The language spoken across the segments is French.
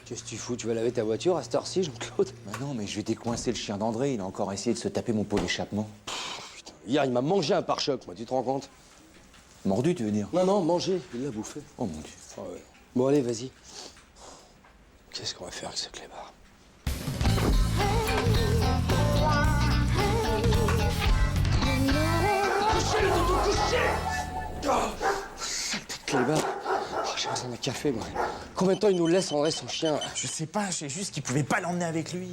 Qu'est-ce que tu fous? Tu vas laver ta voiture à cette heure-ci, Jean-Claude? Bah non, mais je vais décoincer le chien d'André. Il a encore essayé de se taper mon pot d'échappement. Putain, hier, il m'a mangé un pare-choc, moi, tu te rends compte? Mordu, tu veux dire? Non, non, mangé, il l'a bouffé. Oh mon Dieu. Ah ouais. Bon, allez, vas-y. Qu'est-ce qu'on va faire avec ce clébard? Couchez, le doudou, couchez! Oh, sale petit clébard. Oh, j'ai besoin d'un café, moi. Combien de temps il nous laisse, André, son chien, là? Je sais pas, je sais juste qu'il pouvait pas l'emmener avec lui.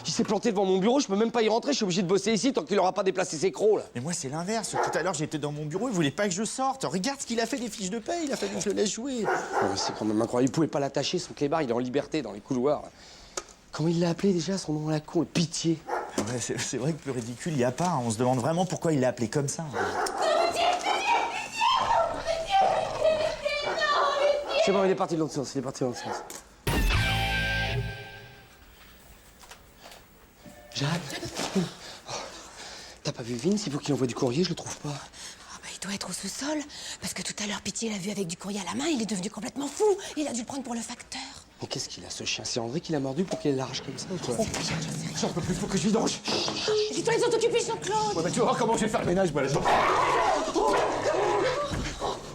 Il s'est planté devant mon bureau, je peux même pas y rentrer, je suis obligé de bosser ici tant qu'il aura pas déplacé ses crocs, là. Mais moi, c'est l'inverse. Tout à l'heure, j'étais dans mon bureau, il voulait pas que je sorte. Regarde ce qu'il a fait des fiches de paie, il a fallu que je le laisse jouer. Oh, c'est quand même incroyable, il pouvait pas l'attacher, son clébard, il est en liberté dans les couloirs. Comment il l'a appelé déjà, son nom à la con, Pitié? Ouais, c'est vrai que plus ridicule, il y a pas. On se demande vraiment pourquoi il l'a appelé comme ça. C'est bon, il est parti dans l'autre sens, il est parti dans l'autre sens. Jacques? Oh, t'as pas vu Vince? Il faut qu'il envoie du courrier, je le trouve pas. Ah bah, il doit être au sous-sol, parce que tout à l'heure, Pitié l'a vu avec du courrier à la main, il est devenu complètement fou. Il a dû le prendre pour le facteur. Mais qu'est-ce qu'il a, ce chien? C'est André qui l'a mordu pour qu'il l'arrache comme ça, ou quoi? J'en peux plus, faut que je vidange. Dis-toi, ils sont occupés, Jean-Claude. Ouais, bah, tu vas voir comment je vais faire le ménage, moi, là.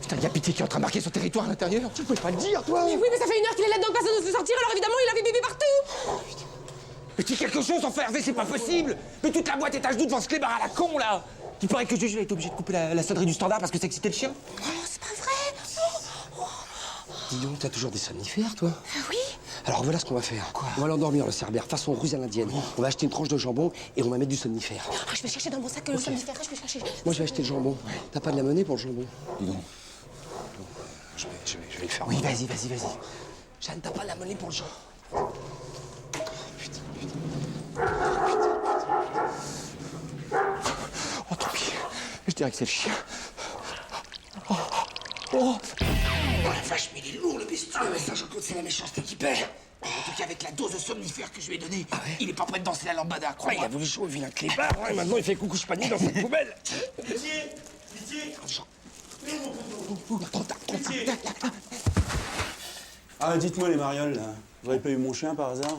Putain, y a Pitié qui est en train de marquer son territoire à l'intérieur. Tu pouvais pas le dire, toi? Mais oui, mais ça fait 1 heure qu'il est là-dedans, que personne ne se sortir, alors évidemment, il avait bébé partout. Mais dis quelque chose, enfin, Hervé, c'est pas possible. Mais toute la boîte est à genoux devant ce clébard à la con, là. Il paraît que Juju a été obligé de couper la sonnerie du standard parce que ça excitait le chien. Oh, c'est pas vrai. Dis donc, t'as toujours des somnifères, toi? Oui. Alors voilà ce qu'on va faire. Quoi? On va l'endormir, le cerbère, façon ruse à l'indienne. On va acheter une tranche de jambon et on va mettre du somnifère. Ah, je vais chercher dans mon sac le somnifère, je vais chercher. Moi, je vais acheter le jambon. T'as pas de la monnaie pour le jambon? Dis donc. Je vais le faire. Oui, vas-y. Jeanne, t'as pas de la monnaie pour le jambon? Putain. Oh, tant pis. Je dirais que c'est le chien. Oh la vache, mais il est lourd, le bestiau. Ah ouais, ça, Jean-Claude, c'est la méchanceté qui perd. En tout cas, avec la dose de somnifère que je lui ai donnée, il est pas prêt de danser la lambada, Ouais, crois-moi. il a voulu jouer au vilain clébard, et maintenant il fait coucou panier dans cette poubelle. Pitié. Ah, dites-moi les marioles, là. Vous avez pas eu mon chien par hasard?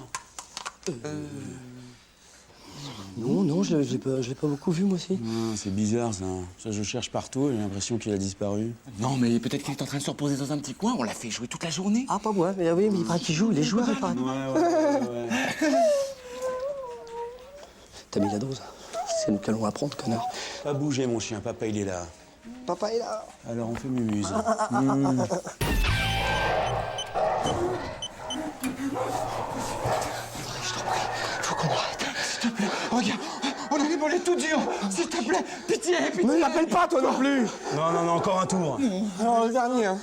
Non, je l'ai pas beaucoup vu, moi aussi. Ah, c'est bizarre, ça. Ça, je cherche partout, j'ai l'impression qu'il a disparu. Non, mais peut-être qu'il est en train de se reposer dans un petit coin. On l'a fait jouer toute la journée. Ah, pas moi, mais oui, mais il paraît qu'il joue, il est joueur, il paraît. Ouais. T'as mis la dose? C'est nous qui allons apprendre, connard. Pas bouger, mon chien, papa, il est là. Papa est là. Alors, on fait mumuse. Je t'en prie, faut qu'on arrête. S'il te plaît, regarde, on a les mollets tout durs. S'il te plaît, pitié. Ne l'appelle pas, toi non plus. Non, encore un tour. Alors, le dernier, hein.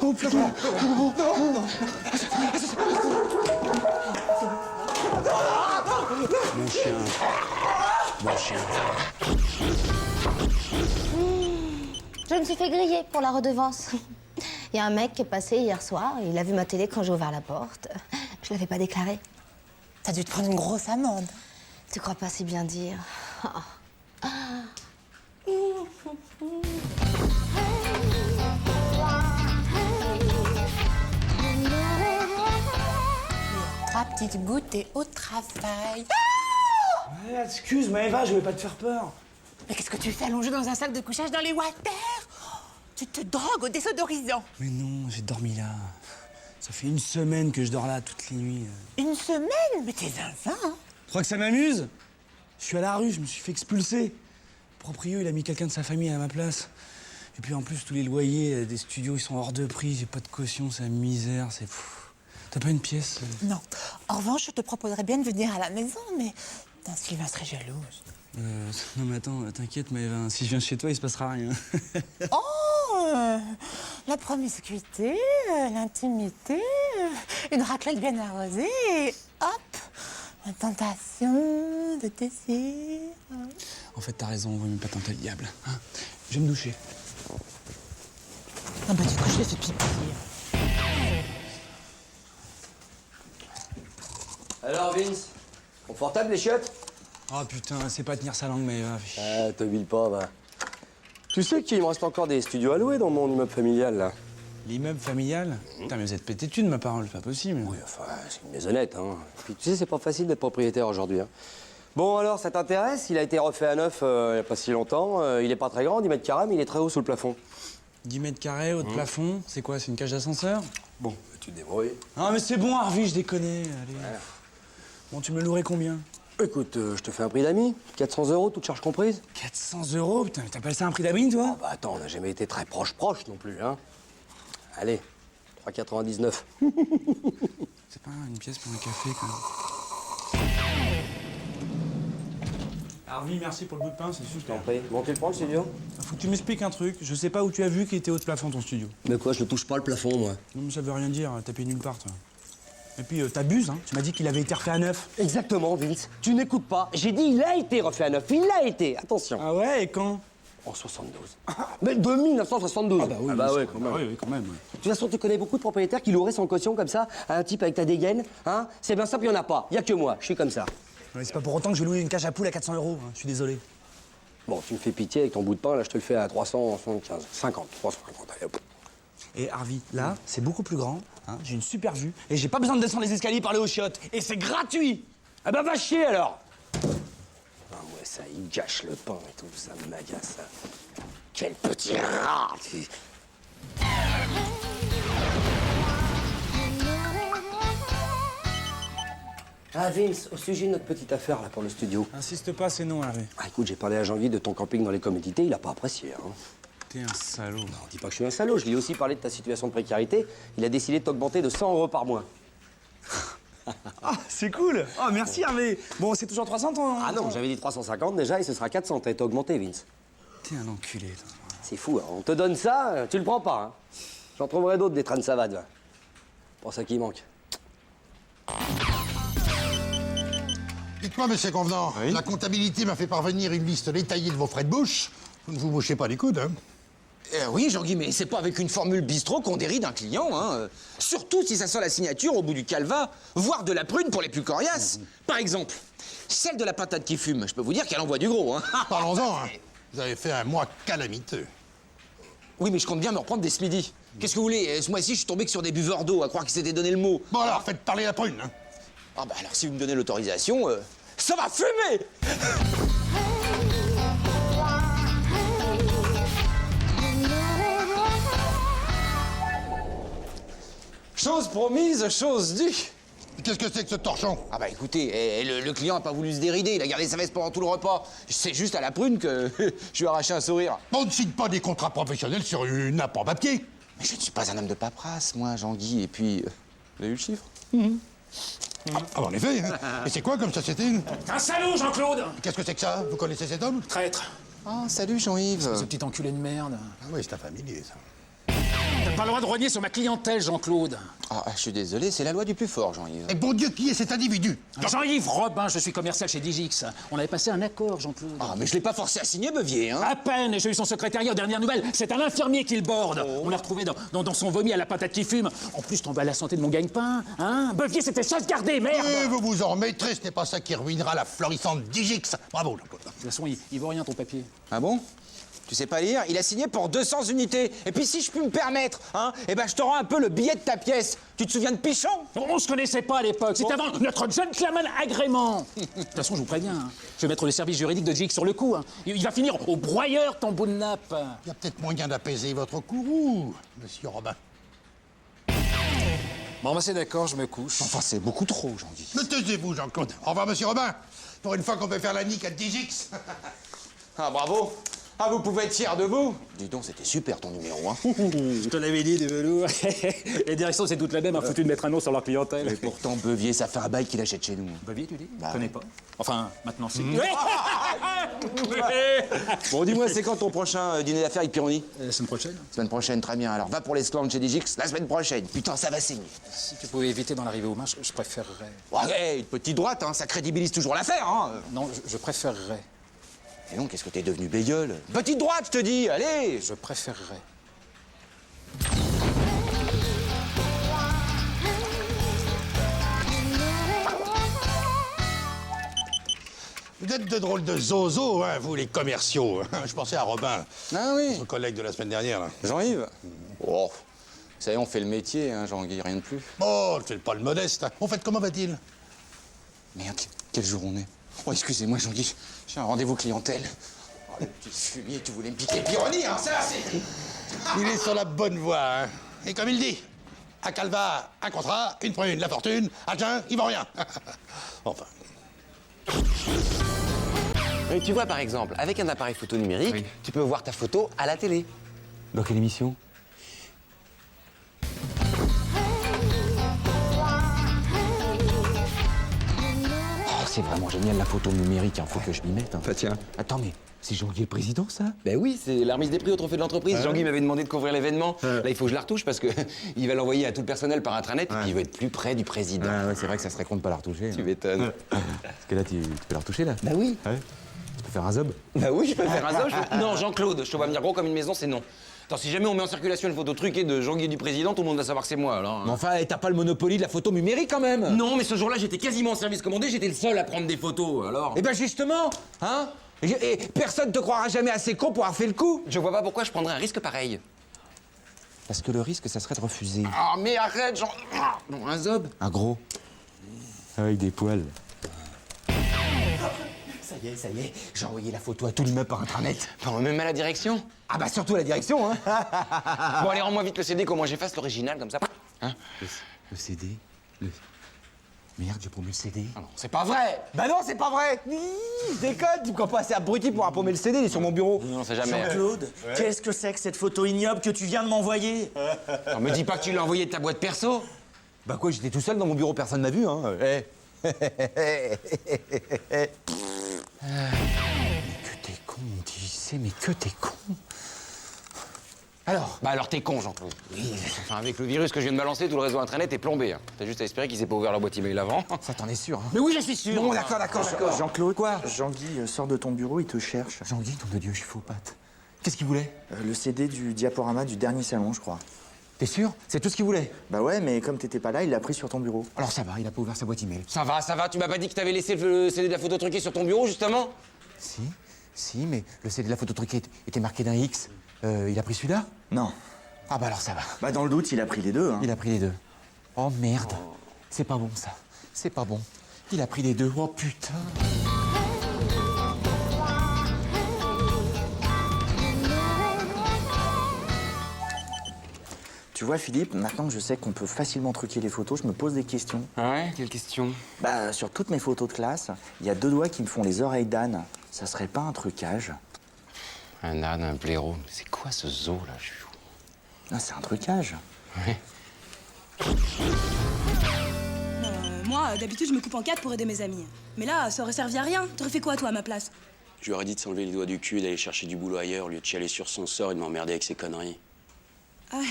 Oh, putain. Mon chien. Je me suis fait griller pour la redevance. Il y a un mec qui est passé hier soir, il a vu ma télé quand j'ai ouvert la porte. Je l'avais pas déclaré. T'as dû te prendre une grosse amende. Tu crois pas si bien dire. Ta petite goutte et au travail. Excuse, mais Eva, je vais pas te faire peur. Mais qu'est-ce que tu fais allongé dans un sac de couchage dans les water? Tu te drogues au désodorisant. Mais non, j'ai dormi là. Ça fait 1 semaine que je dors là toutes les nuits. 1 semaine? Mais t'es zinzin, hein? Tu crois que ça m'amuse? Je suis à la rue, je me suis fait expulser. Le proprio, il a mis quelqu'un de sa famille à ma place. Et puis en plus, tous les loyers des studios, ils sont hors de prix. J'ai pas de caution, c'est la misère, c'est fou. T'as pas une pièce? Non. En revanche, je te proposerais bien de venir à la maison, mais Sylvain serait jalouse. Non mais attends, t'inquiète, mais si je viens chez toi, il se passera rien. La promiscuité, l'intimité, une raclette bien arrosée, et hop, la tentation, de désir. En fait, t'as raison, on vaut mieux pas tenter le diable. Hein, je vais me doucher. Ah bah du coup, je l'ai fait pipi. Alors, Vince, confortable les chiottes? Oh putain, c'est pas tenir sa langue, mais... Ah, t'oublies pas, va. Tu sais qu'il me reste encore des studios à louer dans mon immeuble familial, là? L'immeuble familial? Putain, mais vous êtes pété de thunes, ma parole, c'est pas possible. Oui, enfin, c'est une maisonnette, hein. Puis tu sais, c'est pas facile d'être propriétaire aujourd'hui, hein. Bon, alors, ça t'intéresse? Il a été refait à neuf il y a pas si longtemps. Il est pas très grand, 10 mètres carrés, mais il est très haut sous le plafond. 10 mètres carrés, haut de plafond, c'est quoi? C'est une cage d'ascenseur? Bon, tu te débrouilles. Ah, mais c'est bon, Harvey, je déconnais, allez. Bon, tu me le louerais combien? Écoute, je te fais un prix d'amis. 400 €, toute charge comprise. 400 €? Putain, mais t'appelles ça un prix d'abri, toi? Bah attends, on n'a jamais été très proche non plus, hein. Allez, 3,99. C'est pas une pièce pour un café, quand même. Harvey, merci pour le bout de pain, c'est super. Bon, tu le prends, le studio? Faut que tu m'expliques un truc. Je sais pas où tu as vu qu'il était haut de plafond, ton studio. Mais quoi, je ne touche pas le plafond, moi. Non, mais ça veut rien dire, t'as payé nulle part, toi. Et puis, t'abuses, hein. Tu m'as dit qu'il avait été refait à neuf. Exactement, Vince. Tu n'écoutes pas. J'ai dit, il a été refait à neuf. Il l'a été. Attention. Ah ouais, et quand? En 72. Mais de 1972. Ah bah oui, quand même. oui, quand même. De toute façon, tu connais beaucoup de propriétaires qui loueraient sans caution comme ça à un type avec ta dégaine, hein? C'est bien simple, il n'y en a pas. Il n'y a que moi. Je suis comme ça. Ouais, c'est pas pour autant que je vais louer une cage à poules à 400 €, hein. Je suis désolé. Bon, tu me fais pitié avec ton bout de pain, là, je te le fais à 375. 50. 350. Allez, hop. Et Harvey, là, c'est beaucoup plus grand, hein. J'ai une super vue, et j'ai pas besoin de descendre les escaliers par aller aux chiottes. Et c'est gratuit! Ah bah, va chier alors! Ah, ouais, ça, il gâche le pain et tout, ça m'agace. Quel petit rat! Ah, Vince, au sujet de notre petite affaire, là, pour le studio. Insiste pas, c'est non, Harvey. Ah, écoute, j'ai parlé à Jean-Guy de ton camping dans les commodités, il a pas apprécié, hein. T'es un salaud. Non, dis pas que je suis un salaud, je lui ai aussi parlé de ta situation de précarité. Il a décidé de t'augmenter de 100 € par mois. Ah, c'est cool! Oh, merci, Harvey! Bon, c'est toujours 300, ton... Ah non, j'avais dit 350 déjà et ce sera 400. T'as été augmenté, Vince. T'es un enculé, toi. C'est fou, hein. On te donne ça, tu le prends pas, hein. J'en trouverai d'autres des trains de savate, va. Pour ça qui manque. Dites-moi, monsieur Convenant, la comptabilité m'a fait parvenir une liste détaillée de vos frais de bouche. Vous ne vous bouchez pas les coudes, hein? Oui, Jean-Guy, mais c'est pas avec une formule bistrot qu'on déride un client, hein. Surtout si ça sent la signature au bout du calva, voire de la prune pour les plus coriaces. Par exemple, celle de la patate qui fume, je peux vous dire qu'elle envoie du gros, hein. Parlons-en, hein. Vous avez fait un mois calamiteux. Oui, mais je compte bien me reprendre dès ce midi. Qu'est-ce que vous voulez? Ce mois-ci, je suis tombé que sur des buveurs d'eau, à croire qu'ils s'étaient donné le mot. Bon alors, faites parler la prune, hein. Ah bah alors, si vous me donnez l'autorisation, ça va fumer! Chose promise, chose due. Qu'est-ce que c'est que ce torchon? Ah bah écoutez, le client a pas voulu se dérider, il a gardé sa veste pendant tout le repas. C'est juste à la prune que je lui ai arraché un sourire. On ne signe pas des contrats professionnels sur une nappe en papier. Mais je ne suis pas un homme de paperasse, moi, Jean-Guy, et puis... vous avez eu le chiffre? Ah, en effet, hein. Et c'est quoi comme société? Un salaud, Jean-Claude! Qu'est-ce que c'est que ça? Vous connaissez cet homme? Traître. Ah, salut Jean-Yves. Ce petit enculé de merde. Ah oui, c'est un familier, ça. T'as pas le droit de rogner sur ma clientèle, Jean-Claude. Ah, je suis désolé, c'est la loi du plus fort, Jean-Yves. Et bon Dieu, qui est cet individu? Jean-Yves Robin, je suis commercial chez Digix. On avait passé un accord, Jean-Claude. Ah, mais je l'ai pas forcé à signer, Bevier, hein. À peine, et j'ai eu son secrétariat aux dernières nouvelles. C'est un infirmier qui le borde. On l'a retrouvé dans son vomi à la patate qui fume. En plus, t'en vas à la santé de mon gagne-pain, hein? Bevier, c'était sauvegardé, merde! Vous vous en remettrez, ce n'est pas ça qui ruinera la florissante Digix. Bravo, Jean-Claude. De toute façon, il vaut rien, ton papier. Ah bon? Tu sais pas lire? Il a signé pour 200 unités. Et puis si je puis me permettre, hein, eh ben je te rends un peu le billet de ta pièce. Tu te souviens de Pichon? On se connaissait pas à l'époque. C'était avant notre gentleman agrément. De toute façon, je vous préviens, hein, je vais mettre les services juridiques de Digix sur le coup. Hein. Il va finir au broyeur, ton bout de nappe. Il y a peut-être moyen d'apaiser votre courroux, monsieur Robin. Bon, bah c'est d'accord, je me couche. Enfin, c'est beaucoup trop, Jean-Guy. Mais taisez-vous, Jean-Claude. Au revoir, monsieur Robin. Pour une fois qu'on peut faire la nique à Digix. Ah, bravo. Ah, vous pouvez être fiers de vous. Dis donc, c'était super ton numéro, hein. Je te l'avais dit, des velours. Les directions, c'est toutes la même, a foutu de mettre un nom sur leur clientèle. Et pourtant, Bevier, ça fait un bail qu'il achète chez nous. Bevier, tu dis? Bah, Je connais pas. Enfin, maintenant, c'est... Bon, dis-moi, c'est quand ton prochain dîner d'affaires avec Pironi? La semaine prochaine? Semaine prochaine, très bien. Alors, va pour l'esclandre chez Digix la semaine prochaine. Putain, ça va saigner. Si tu pouvais éviter d'en arriver aux mains, je préférerais... Ouais, une petite droite, hein, ça crédibilise toujours l'affaire, hein. Non, je préférerais. Et non, qu'est-ce que t'es devenu bégueule? Petite droite, je te dis, allez. Je préférerais. Vous êtes de drôles de zozo, hein, vous, les commerciaux. Je pensais à Robin, Ah oui. votre collègue de la semaine dernière, là. Jean-Yves? Oh, Vous savez, on fait le métier, hein, Jean-Guy, rien de plus. Oh, c'est pas le modeste. Au fait, comment va-t-il? Merde, quel jour on est? Oh, excusez-moi, Jean-Guy, j'ai un rendez-vous clientèle. Oh, le petit fumier, tu voulais me piquer l'ironie, hein, ça, c'est... Il est sur la bonne voie, hein. Et comme il dit, à Calva, un contrat, une prune, la fortune, à Jeun, il vend rien. Enfin. Et tu vois, par exemple, avec un appareil photo numérique, tu peux voir ta photo à la télé. Dans quelle émission? Oh, c'est vraiment génial la photo numérique, hein. Faut que je m'y mette. Hein. Bah tiens. Attends, mais c'est Jean-Guy le président, ça? Ben oui, c'est la remise des prix au trophée de l'entreprise. Jean-Guy m'avait demandé de couvrir l'événement. Là, il faut que je la retouche parce que il va l'envoyer à tout le personnel par intranet et puis il veut être plus près du président. Ah ouais, c'est vrai que ça serait con de pas la retoucher. Tu hein. m'étonnes. Parce que là, tu peux la retoucher, là? Bah oui. Ouais. Tu peux faire un zob? Bah oui, je peux faire un zob. Non, Jean-Claude, je te vois venir gros comme une maison, c'est non. Attends, si jamais on met en circulation une photo truquée de Jean-Guy du président, tout le monde va savoir que c'est moi, alors. Mais enfin, t'as pas le monopole de la photo numérique, quand même. Non, mais ce jour-là, j'étais quasiment en service commandé, j'étais le seul à prendre des photos, alors. Eh ben, justement, hein. Et personne te croira jamais assez con pour avoir fait le coup. Je vois pas pourquoi je prendrais un risque pareil. Parce que le risque, ça serait de refuser. Ah, mais arrête, Jean... Non, un zob. Un gros. Avec des poils. Ça y est, j'ai envoyé la photo à tout l'immeuble par intranet. Bon, même à la direction. Ah bah surtout à la direction, hein. Bon, allez, rends-moi vite le CD, qu'au moins j'efface l'original, comme ça. Hein? Le CD? Merde, j'ai paumé le CD. Ah non, c'est pas vrai. Bah non, c'est pas vrai. Je déconne, tu me crois pas assez abruti pour appaumer le CD, il est sur mon bureau. Non, c'est jamais. Claude, qu'est-ce que c'est que cette photo ignoble que tu viens de m'envoyer? Non, me dis pas que tu l'as envoyé de ta boîte perso. Bah quoi, j'étais tout seul dans mon bureau, personne m'a vu, hein. Mais que t'es con, tu sais, mais que t'es con. Alors, Bah alors t'es con, Jean-Claude. Oui. Enfin, avec le virus que je viens de balancer, tout le réseau internet est plombé. Hein. T'as juste à espérer qu'ils aient pas ouvert leur boîte email avant. Ça, t'en es sûr, hein? mais oui, je suis sûr. Bon, d'accord. Jean-Claude, Quoi? Jean-Guy sort de ton bureau, il te cherche. Jean-Guy, nom de Dieu, je suis faux patte. Qu'est-ce qu'il voulait? Le CD du diaporama du dernier salon, je crois. T'es sûr? C'est tout ce qu'il voulait? Bah ouais, mais comme t'étais pas là, il l'a pris sur ton bureau. Alors ça va, il a pas ouvert sa boîte email. Ça va, tu m'as pas dit que t'avais laissé le CD de la photo truquée sur ton bureau, justement? Si, mais le CD de la photo truquée était marqué d'un X. Il a pris celui-là? Non. Ah bah alors ça va. Bah dans le doute, il a pris les deux, hein. Il a pris les deux. Oh merde. C'est pas bon ça. C'est pas bon. Il a pris les deux. Oh putain. Tu vois, Philippe, maintenant que je sais qu'on peut facilement truquer les photos, je me pose des questions. Ah ouais? Quelle question? Bah, sur toutes mes photos de classe, il y a 2 doigts qui me font les oreilles d'âne. Ça serait pas un trucage? Un âne, un blaireau. C'est quoi ce zoo, là? Je suis fou. Ah, c'est un trucage. Ouais. Moi, d'habitude, je me coupe en 4 pour aider mes amis. Mais là, ça aurait servi à rien. T'aurais fait quoi, toi, à ma place? Je lui aurais dit de s'enlever les doigts du cul et d'aller chercher du boulot ailleurs au lieu de chialer sur son sort et de m'emmerder avec ses conneries. Ah,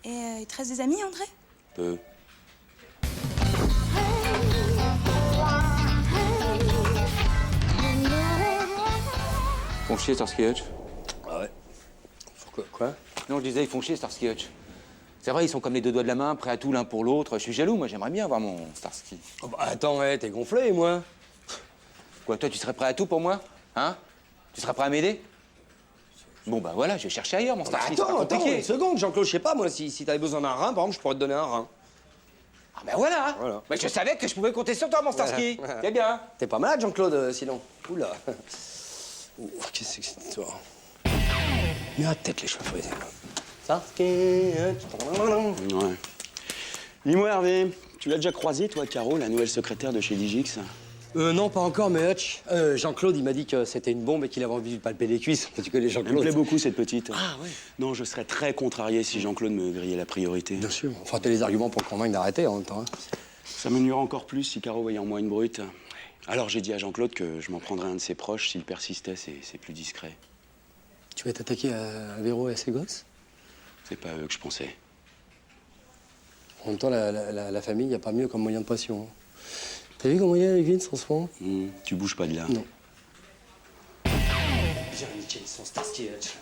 et il te reste des amis, André? Peu. Ils font chier Starsky Hutch. Ah ouais? Quoi? Non, je disais, ils font chier Starsky Hutch. C'est vrai, ils sont comme les deux doigts de la main, prêts à tout l'un pour l'autre. Je suis jaloux, moi, j'aimerais bien avoir mon Starsky. Oh bah attends, ouais, t'es gonflé, moi. Quoi, toi, tu serais prêt à tout pour moi? Hein? Tu serais prêt à m'aider? Bon, bah voilà, je vais chercher ailleurs, mon Bah Starsky. c'est pas attends, compliqué. une seconde, Jean-Claude, je sais pas, moi, si t'avais besoin d'un rein, par exemple, je pourrais te donner un rein. Ah, ben voilà! Voilà. Bah, je savais que je pouvais compter sur toi, mon Starsky. Voilà. C'est bien. T'es pas malade, Jean-Claude, sinon. Oula. Ouh, qu'est-ce que c'est que cette histoire? Mais à tête, les cheveux frisés. Starsky Hutch. Ouais. Dis-moi, Hervé, tu l'as déjà croisé, toi, Caro, la nouvelle secrétaire de chez Digix? Non, pas encore, mais Hutch. Jean-Claude, il m'a dit que c'était une bombe et qu'il avait envie de lui palper les cuisses. Tu connais Elle me Jean-Claude? plaît beaucoup, cette petite. Ah, ouais. Non, je serais très contrarié si Jean-Claude me grillait la priorité. Bien sûr. Enfin, t'as les arguments pour le convaincre d'arrêter en même temps. Hein. Ça me nuira encore plus si Caro voyait en moi une brute. Alors j'ai dit à Jean-Claude que je m'en prendrais un de ses proches s'il persistait, c'est plus discret. Tu vas t'attaquer à Véro et à ses gosses? C'est pas eux que je pensais. En même temps, la famille, y a pas mieux comme moyen de pression. Hein. T'as vu comment il est avec Vince en ce moment? Tu bouges pas de là. Non. J'ai niqué son Starsky Hutch.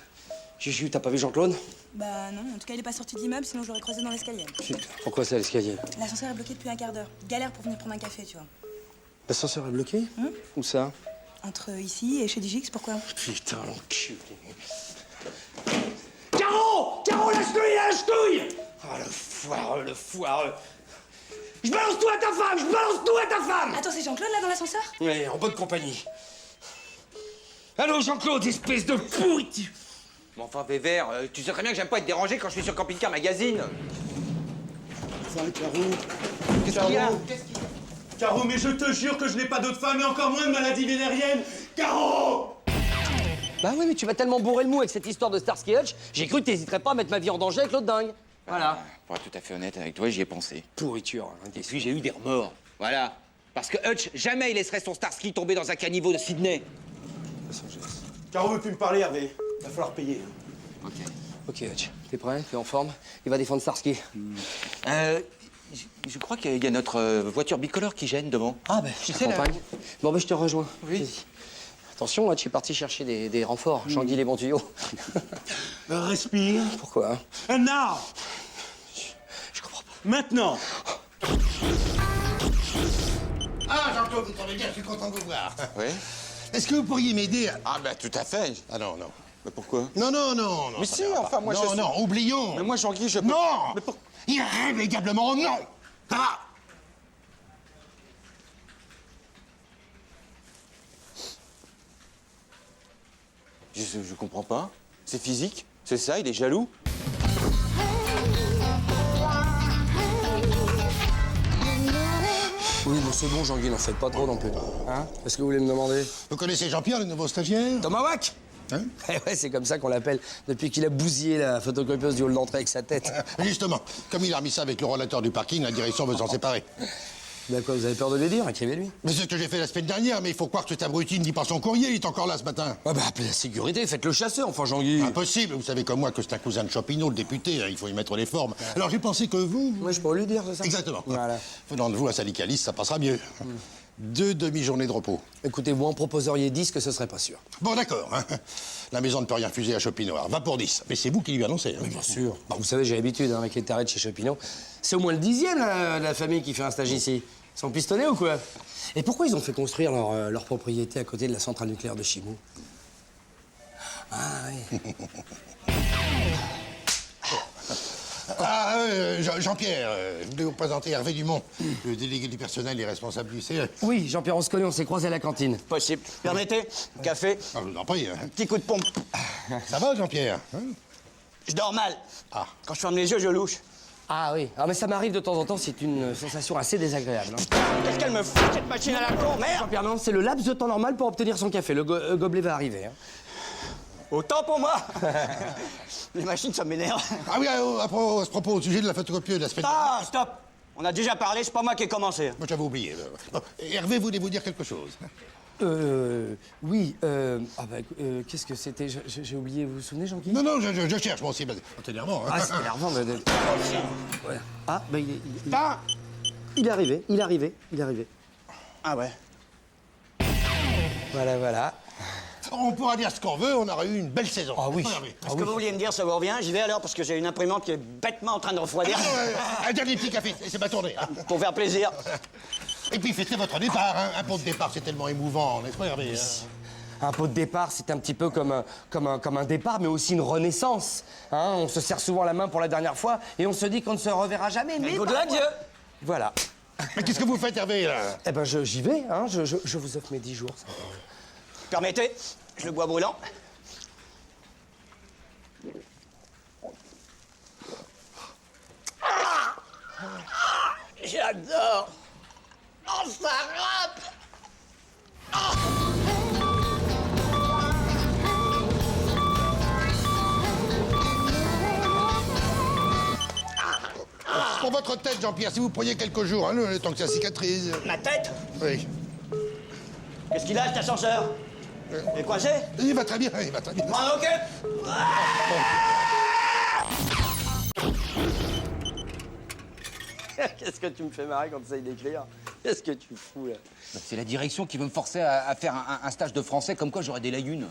Juju, t'as pas vu Jean-Claude? Bah non, en tout cas, il est pas sorti de l'immeuble, sinon je l'aurais croisé dans l'escalier. Putain, pourquoi c'est à l'escalier? L'ascenseur est bloqué depuis un quart d'heure. Galère pour venir prendre un café, tu vois. L'ascenseur est bloqué? Où ça? Entre ici et chez Digix, pourquoi? Putain, l'enculé. Caro! Caro, la ch'touille, la ch'touille! le foireux. Je balance tout à ta femme, je balance tout à ta femme. Attends, c'est Jean-Claude là dans l'ascenseur? Oui, en bonne compagnie. Allô, Jean-Claude, espèce de pourriture. Mais enfin, Vévère, tu sais très bien que j'aime pas être dérangé quand je suis sur Camping Car Magazine. Ça, Caro. Qu'est-ce qu'il y a? Caro, mais je te jure que je n'ai pas d'autre femme et encore moins de maladie vénérienne. Caro! Bah oui, mais tu vas tellement bourrer le mou avec cette histoire de Starsky et Hutch, j'ai cru que t'hésiterais pas à mettre ma vie en danger avec l'autre dingue. Voilà. Pour être tout à fait honnête avec toi, j'y ai pensé. Pourriture. Hein, Et puis j'ai eu des remords. Voilà. Parce que Hutch, jamais il laisserait son Starsky tomber dans un caniveau de Sydney. Caro veut plus me parler, Hervé. Va falloir payer. Ok, Hutch, t'es prêt? T'es en forme? Il va défendre Starsky. Je crois qu'il y a notre voiture bicolore qui gêne devant. Ah ben, je t'accompagne. Bon ben, je te rejoins. Oui. Attention, Hutch est parti chercher des renforts. Jean-Guy les bons tuyaux. Respire. Pourquoi hein? And now. Je comprends pas. Maintenant. Ah, Jean-Claude, vous tombez bien, je suis content de vous voir. Oui. Est-ce que vous pourriez m'aider? Ah bah tout à fait. Ah non, non. Mais pourquoi? Non. Mais ça si, n'ira enfin, pas. moi, je Non, suis- non, oublions. Mais moi, Jean-Guy, je peux... Non. Mais pour- Irrémédiablement, non. Ça va. Je comprends pas. C'est physique? C'est ça, il est jaloux? Oui, bon, c'est bon, Jean-Guy, n'en faites pas trop non plus. Hein? Est-ce que vous voulez me demander? Vous connaissez Jean-Pierre, le nouveau stagiaire? Tomahawk. Hein? Eh ouais, c'est comme ça qu'on l'appelle, depuis qu'il a bousillé la photocopieuse du hall d'entrée avec sa tête. Justement, comme il a remis ça avec le relateur du parking, la direction veut s'en séparer. D'accord, vous avez peur de lui dire? Écrivez-lui. Mais c'est ce que j'ai fait la semaine dernière, mais il faut croire que cet abruti ne dit pas son courrier, il est encore là ce matin. Ah bah, appelez la sécurité, faites le chasseur, enfin, Jean-Guy. Impossible, vous savez comme moi que c'est un cousin de Chopineau, le député, hein, il faut y mettre les formes. Alors j'ai pensé que vous... Moi, je pourrais lui dire, c'est ça? Exactement. Voilà. Venant de vous, un syndicaliste, ça passera mieux. 2 demi-journées de repos. Écoutez, vous en proposeriez 10 que ce serait pas sûr. Bon, d'accord. Hein. La maison ne peut rien refuser à Chopineau. Alors, 20 pour 10. Mais c'est vous qui lui annoncez. Hein. Bien sûr. Bah, vous savez, j'ai l'habitude hein, avec les tarés de chez Chopineau. C'est au moins le 10e, là, de la famille qui fait un stage ici. Ils sont pistonnés ou quoi? Et pourquoi ils ont fait construire leur propriété à côté de la centrale nucléaire de Chimou? Ah oui. Jean-Pierre, je voulais vous présenter Hervé Dumont, le délégué du personnel et responsable du CE. Oui, Jean-Pierre, on se connaît, on s'est croisés à la cantine. Possible. Permettez? Café? Ah, je vous en prie. Hein. Petit coup de pompe. Ça va, Jean-Pierre hein? Je dors mal. Ah. Quand je ferme les yeux, je louche. Ah oui, ah, mais ça m'arrive de temps en temps, c'est une sensation assez désagréable. Hein. Qu'est-ce qu'elle me fout, cette machine à la con, merde! Jean-Pierre, non, c'est le laps de temps normal pour obtenir son café. Le gobelet va arriver. Hein. Autant pour moi! Les machines, ça m'énerve. Ah oui, à propos, au sujet de la photocopieuse de la semaine Ah, stop! On a déjà parlé, c'est pas moi qui ai commencé. Moi, j'avais oublié. Bon, Hervé, voulez-vous dire quelque chose? Oui, qu'est-ce que c'était? J'ai oublié, vous vous souvenez, Jean-Guy? Non, je cherche, moi aussi. C'est énervant. Hein. Ah, c'est énervant, mais... Ouais. Ah, bah Ah il est arrivé. Ah ouais? Voilà. On pourra dire ce qu'on veut, on aura eu une belle saison. Ah oui. Est-ce que vous vouliez me dire, ça vous revient? J'y vais alors, parce que j'ai une imprimante qui est bêtement en train de refroidir. Un dernier petit café, c'est ma tournée. Hein. Pour faire plaisir. Et puis fêtez votre départ. Hein. Un pot de départ, c'est tellement émouvant, n'est-ce pas, Hervé? Un pot de départ, c'est un petit peu comme un départ, mais aussi une renaissance. Hein, on se serre souvent la main pour la dernière fois et on se dit qu'on ne se reverra jamais. Mais Good luck, Dieu! Voilà. Mais qu'est-ce que vous faites, Hervé, là? Eh ben, j'y vais, hein. Je vous offre mes 10 jours. Ça. Permettez, je le bois brûlant. J'adore! Oh, ça rappe! Pour votre tête, Jean-Pierre, si vous preniez quelques jours, hein, le temps que ça cicatrise. Ma tête? Oui. Qu'est-ce qu'il a, cet ascenseur? Il est coincé? Il va très bien, il va très bien. M'en occupe! Qu'est-ce que tu me fais marrer quand tu essayes d'écrire? Qu'est-ce que tu fous, là? C'est la direction qui veut me forcer à faire un stage de français, comme quoi j'aurais des lacunes.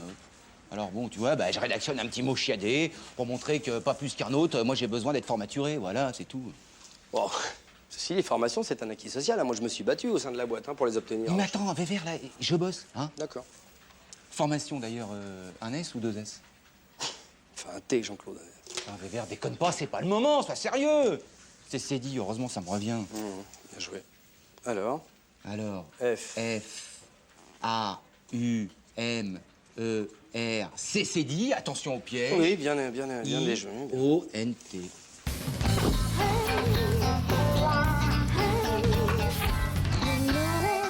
Alors bon, tu vois, je rédactionne un petit mot chiadé pour montrer que, pas plus qu'un autre, moi j'ai besoin d'être formaturé, voilà, c'est tout. Bon, ceci, les formations, c'est un acquis social. Hein. Moi, je me suis battu au sein de la boîte hein, pour les obtenir. Mais attends, Vévère, là, je bosse, hein. D'accord. Formation d'ailleurs, un S ou 2 S? Enfin, un T, Jean-Claude. Ah, Vévère, déconne pas, c'est pas le moment, sois sérieux. C'est dit, heureusement, ça me revient. Bien joué. Alors? Alors, F. F-A-U-M-E-R. C'est dit, attention au piège. Oui, bien déjoué. O-N-T.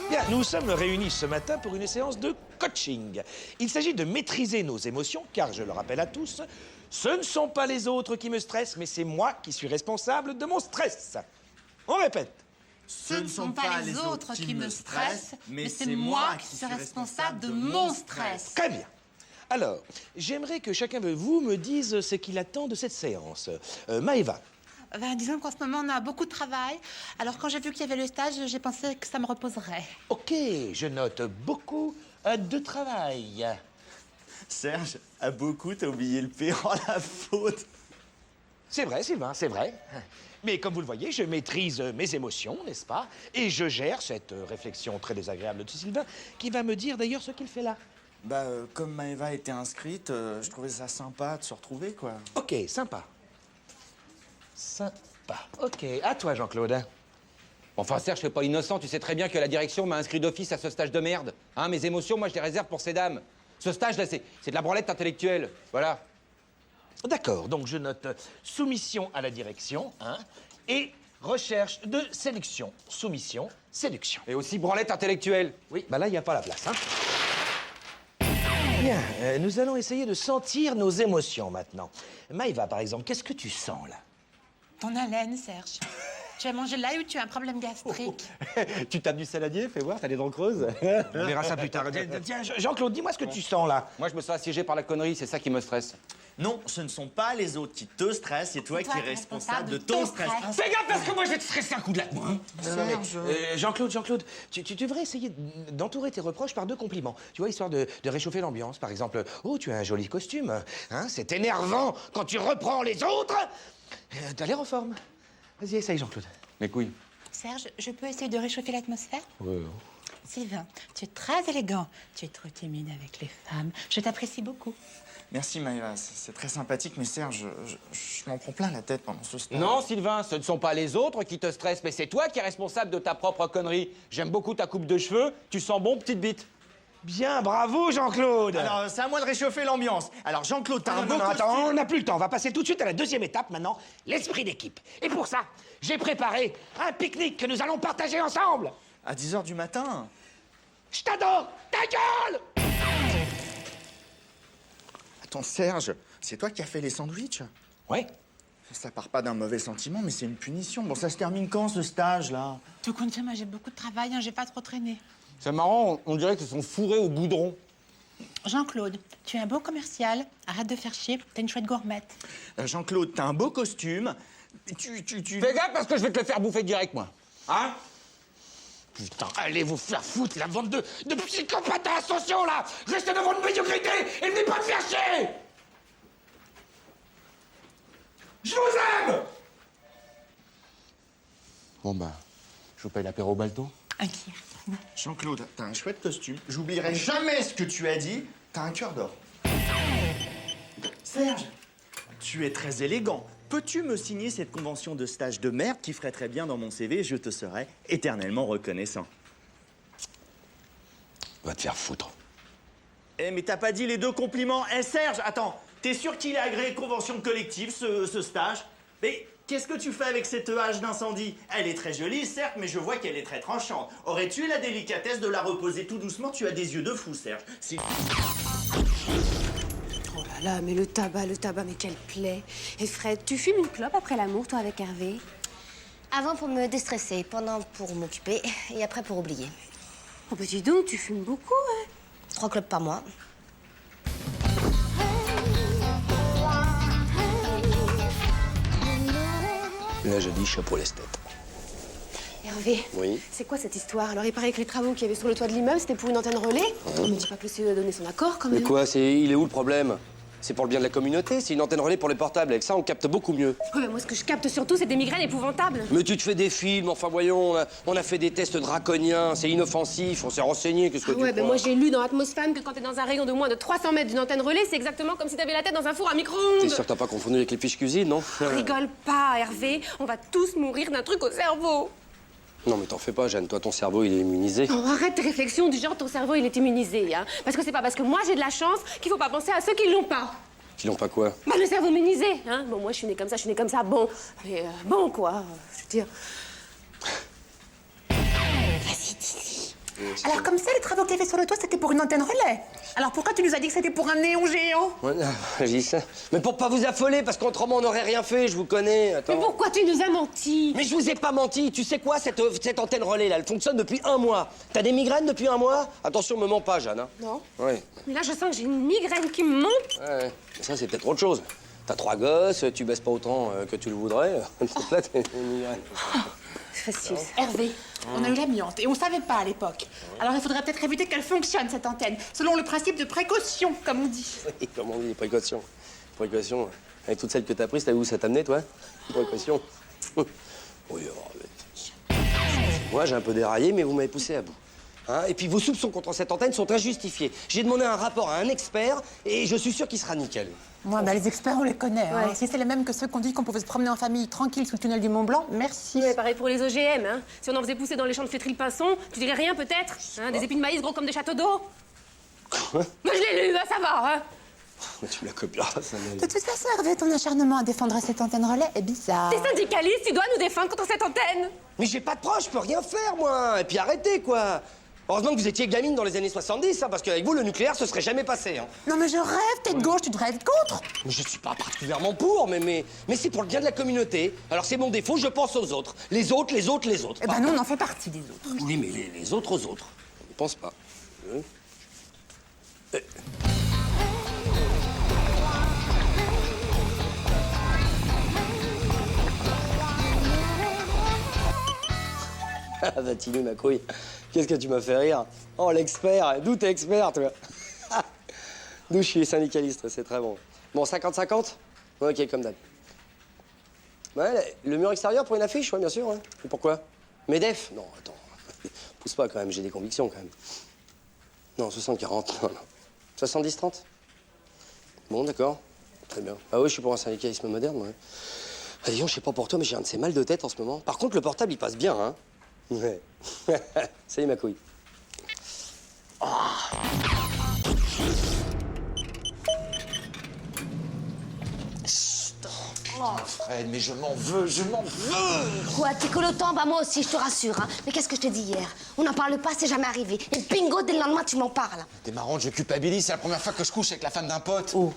Bien, nous sommes réunis ce matin pour une séance de coaching. Il s'agit de maîtriser nos émotions, car je le rappelle à tous, ce ne sont pas les autres qui me stressent, mais c'est moi qui suis responsable de mon stress. On répète. Ce ne sont pas les autres qui me stressent, mais c'est moi qui suis responsable de mon stress. Très bien. Alors, j'aimerais que chacun de vous me dise ce qu'il attend de cette séance. Maëva. Ben, disons qu'en ce moment, on a beaucoup de travail. Alors, quand j'ai vu qu'il y avait le stage, j'ai pensé que ça me reposerait. Ok, je note beaucoup de travail. Serge, à beaucoup, t'as oublié le P en la faute. C'est vrai, Sylvain, c'est vrai. Mais comme vous le voyez, je maîtrise mes émotions, n'est-ce pas? Et je gère cette réflexion très désagréable de Sylvain, qui va me dire d'ailleurs ce qu'il fait là. Bah, comme Maëva était inscrite, je trouvais ça sympa de se retrouver, quoi. Ok, sympa. Sympa. Ok, à toi, Jean-Claude. Enfin, Serge, je suis pas innocent. Tu sais très bien que la direction m'a inscrit d'office à ce stage de merde. Hein, mes émotions, moi, je les réserve pour ces dames. Ce stage-là, c'est de la branlette intellectuelle. Voilà. D'accord, donc je note soumission à la direction, hein, et recherche de séduction. Soumission, séduction. Et aussi branlette intellectuelle. Oui, bah là, il n'y a pas la place, hein. Bien, nous allons essayer de sentir nos émotions maintenant. Maëva, par exemple, qu'est-ce que tu sens, là? Ton haleine, Serge. Tu as mangé là ou tu as un problème gastrique? Tu tapes du saladier, fais voir, t'as les dents creuses. On verra ça plus tard. Tiens, Jean-Claude, dis-moi ce que tu sens, là. Moi, je me sens assiégé par la connerie, c'est ça qui me stresse. Non, ce ne sont pas les autres qui te stressent, c'est toi qui es responsable de ton stress. Fais gaffe parce que moi je vais te stresser un coup de latte, moi. Jean-Claude, tu devrais essayer d'entourer tes reproches par 2 compliments. Tu vois, histoire de réchauffer l'ambiance. Par exemple, oh, tu as un joli costume. Hein, c'est énervant quand tu reprends les autres. T'as l'air en forme. Vas-y, essaye, Jean-Claude. Mes couilles. Serge, je peux essayer de réchauffer l'atmosphère? Ouais. Sylvain, tu es très élégant. Tu es trop timide avec les femmes. Je t'apprécie beaucoup. Merci Maëva, c'est très sympathique, mais Serge, je m'en prends plein la tête pendant ce stage. Non, Sylvain, ce ne sont pas les autres qui te stressent, mais c'est toi qui es responsable de ta propre connerie. J'aime beaucoup ta coupe de cheveux, tu sens bon, petite bite. Bien, bravo, Jean-Claude. Alors, c'est à moi de réchauffer l'ambiance. Alors, Jean-Claude, t'as un beau costume. Attends, on n'a plus le temps. On va passer tout de suite à la 2e étape maintenant, l'esprit d'équipe. Et pour ça, j'ai préparé un pique-nique que nous allons partager ensemble. À 10 h du matin. Je t'adore. Ta gueule! Attends, Serge, c'est toi qui as fait les sandwichs? Ouais. Ça part pas d'un mauvais sentiment, mais c'est une punition. Bon, ça se termine quand, ce stage-là? Tout compte fait, moi, j'ai beaucoup de travail, hein, j'ai pas trop traîné. C'est marrant, on dirait qu'ils sont fourrés au goudron. Jean-Claude, tu es un beau commercial. Arrête de faire chier, t'es une chouette gourmette. Jean-Claude, t'as un beau costume. Fais gaffe parce que je vais te le faire bouffer direct, moi. Hein? Putain, allez vous faire foutre, la bande de psychopathes à ascension, là! Restez devant votre médiocrité et venez pas me faire chier! Je vous aime! Bon, bah, je vous paye l'apéro au balto. Inquiet. Jean-Claude, t'as un chouette costume. J'oublierai jamais ce que tu as dit. T'as un cœur d'or. Serge, tu es très élégant. Peux-tu me signer cette convention de stage de merde qui ferait très bien dans mon CV? Je te serai éternellement reconnaissant. Va te faire foutre. Eh, mais t'as pas dit les 2 compliments. Eh, Serge, attends. T'es sûr qu'il est agréé convention collective, ce stage? Mais qu'est-ce que tu fais avec cette hache d'incendie? Elle est très jolie, certes, mais je vois qu'elle est très tranchante. Aurais-tu la délicatesse de la reposer tout doucement? Tu as des yeux de fou, Serge. Oh là là, mais le tabac, mais quelle plaie. Et Fred, tu fumes une clope après l'amour, toi, avec Hervé? Avant pour me déstresser, pendant pour m'occuper et après pour oublier. Oh, bah dis donc, tu fumes beaucoup, hein? 3 clopes par mois. Là, je dis chapeau l'esthète. Hervé, Oui. c'est quoi cette histoire? Alors, il paraît que les travaux qu'il y avait sur le toit de l'immeuble, c'était pour une antenne relais. On me dit pas que le CE a donné son accord, quand même. Mais quoi, il est où le problème? C'est pour le bien de la communauté, c'est une antenne relais pour les portables. Avec ça, on capte beaucoup mieux. Ouais, mais moi, ce que je capte surtout, c'est des migraines épouvantables. Mais tu te fais des films, enfin voyons, on a fait des tests draconiens, c'est inoffensif, on s'est renseigné, qu'est-ce que tu Ouais, crois? ben moi, j'ai lu dans Atmosphème que quand t'es dans un rayon de moins de 300 mètres d'une antenne relais, c'est exactement comme si t'avais la tête dans un four à micro-ondes. T'es sûr que t'as pas confondu avec les fiches cuisine, non? Rigole pas, Hervé. On va tous mourir d'un truc au cerveau. Non, mais t'en fais pas, Jeanne. Toi, ton cerveau, il est immunisé. Oh, arrête tes réflexions du genre ton cerveau il est immunisé, hein. Parce que c'est pas parce que moi j'ai de la chance qu'il faut pas penser à ceux qui l'ont pas. Qui l'ont pas quoi? Bah le cerveau immunisé, hein. Bon, moi je suis née comme ça, bon. Mais bon quoi, je veux dire. Vas-y, dis-y. Alors comme ça, les travaux que t'as fait sur le toit, c'était pour une antenne relais. Alors pourquoi tu nous as dit que c'était pour un néon géant? Ouais, je dis ça. Mais pour pas vous affoler, parce qu'autrement, on n'aurait rien fait, je vous connais. Attends. Mais pourquoi tu nous as menti? Mais je vous ai pas menti. Tu sais quoi, cette antenne relais, là, elle fonctionne depuis 1 mois. T'as des migraines depuis 1 mois? Attention, me mens pas, Jeanne. Hein. Non. Ouais. Mais là, je sens que j'ai une migraine qui me monte. Ouais. Ça, c'est peut-être autre chose. T'as 3 gosses, tu baisses pas autant que tu le voudrais. Là, t'as une migraine. Facile. Hervé, on a eu l'amiante et on savait pas à l'époque. Alors il faudrait peut-être éviter qu'elle fonctionne, cette antenne, selon le principe de précaution, comme on dit. Oui, comme on dit, les précautions. Précautions. Avec toutes celles que t'as prises, t'as vu où ça t'a amené, toi? Précautions. Oui, moi, j'ai un peu déraillé, mais vous m'avez poussé à bout. Hein? Et puis, vos soupçons contre cette antenne sont injustifiés. J'ai demandé un rapport à un expert, et je suis sûr qu'il sera nickel. Moi, bah, les experts, on les connaît. Hein. Ouais. Si c'est les mêmes que ceux qu'on dit qu'on pouvait se promener en famille tranquille sous le tunnel du Mont Blanc, merci. Ouais, pareil pour les OGM, hein. Si on en faisait pousser dans les champs de flétris-le-pinson, tu dirais rien peut-être, hein, des épis de maïs gros comme des châteaux d'eau. Quoi? Mais je l'ai lu, hein, ça va, hein. Mais tu me la copieras, ça De toute façon, Hervé, ton acharnement à défendre cette antenne relais est bizarre. T'es syndicaliste, tu dois nous défendre contre cette antenne. Mais j'ai pas de proche, je peux rien faire, moi. Et puis arrêtez, quoi. Heureusement que vous étiez gamine dans les années 70, hein, parce qu'avec vous, le nucléaire, ce serait jamais passé. Hein. Non mais je rêve, t'es de gauche, tu devrais être contre. Mais je suis pas particulièrement pour, mais c'est pour le bien de la communauté. Alors c'est mon défaut, je pense aux autres. Les autres. Eh ben nous, on en fait partie des autres. Oui, mais les autres aux autres. Je pense pas. Ah bah Tinu, ma couille, qu'est-ce que tu m'as fait rire? Oh, l'expert, d'où t'es expert, toi? D'où je suis syndicaliste, c'est très bon. Bon, 50-50? Ok, comme d'hab. Ouais, le mur extérieur pour une affiche, ouais, bien sûr. Ouais. Et pourquoi? Medef? Non, attends. Pousse pas quand même, j'ai des convictions quand même. Non, 60-40, non, non. 70-30? Bon, d'accord. Très bien. Ah oui, je suis pour un syndicalisme moderne, ouais. Ah, disons, je sais pas pour toi, mais j'ai un de ces mal de tête en ce moment. Par contre, le portable, il passe bien, hein. Ouais. Salut, ma couille. Oh. Oh, Fred, mais je m'en veux, je m'en veux! Quoi, t'es colotant? Bah moi aussi, je te rassure, hein. Mais qu'est-ce que je t'ai dit hier? On n'en parle pas, c'est jamais arrivé. Et bingo, dès le lendemain, tu m'en parles. T'es marrante, je culpabilise, c'est la première fois que je couche avec la femme d'un pote. Oh.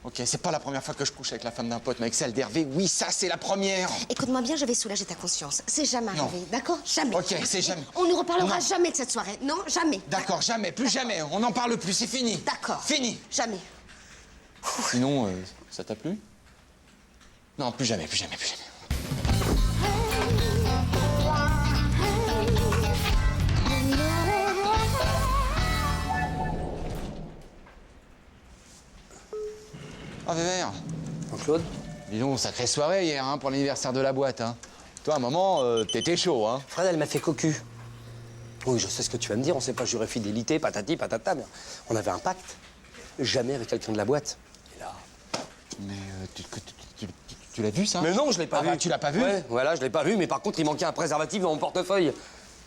Ok, c'est pas la première fois que je couche avec la femme d'un pote, mais avec celle d'Hervé, oui, ça, c'est la première. Écoute-moi bien, je vais soulager ta conscience. C'est jamais Non. arrivé, d'accord? Jamais. Ok, c'est jamais. On ne reparlera Non. jamais de cette soirée. Non, jamais. D'accord, jamais, plus jamais. On n'en parle plus, c'est fini. D'accord. Fini. Jamais. Sinon, ça t'a plu? Non, plus jamais, plus jamais, plus jamais. Oh, Vévert. Jean-Claude? Dis donc, sacrée soirée hier, hein, pour l'anniversaire de la boîte, hein. Toi, à un moment, t'étais chaud, hein. Fred, elle m'a fait cocu. Oui, je sais ce que tu vas me dire, on s'est pas juré fidélité, patati, patata, mais on avait un pacte. Jamais avec quelqu'un de la boîte. Et là... Mais tu l'as vu, ça? Mais non, je l'ai pas vu. Bah, tu l'as pas vu? Ouais, voilà, je l'ai pas vu, mais par contre, il manquait un préservatif dans mon portefeuille.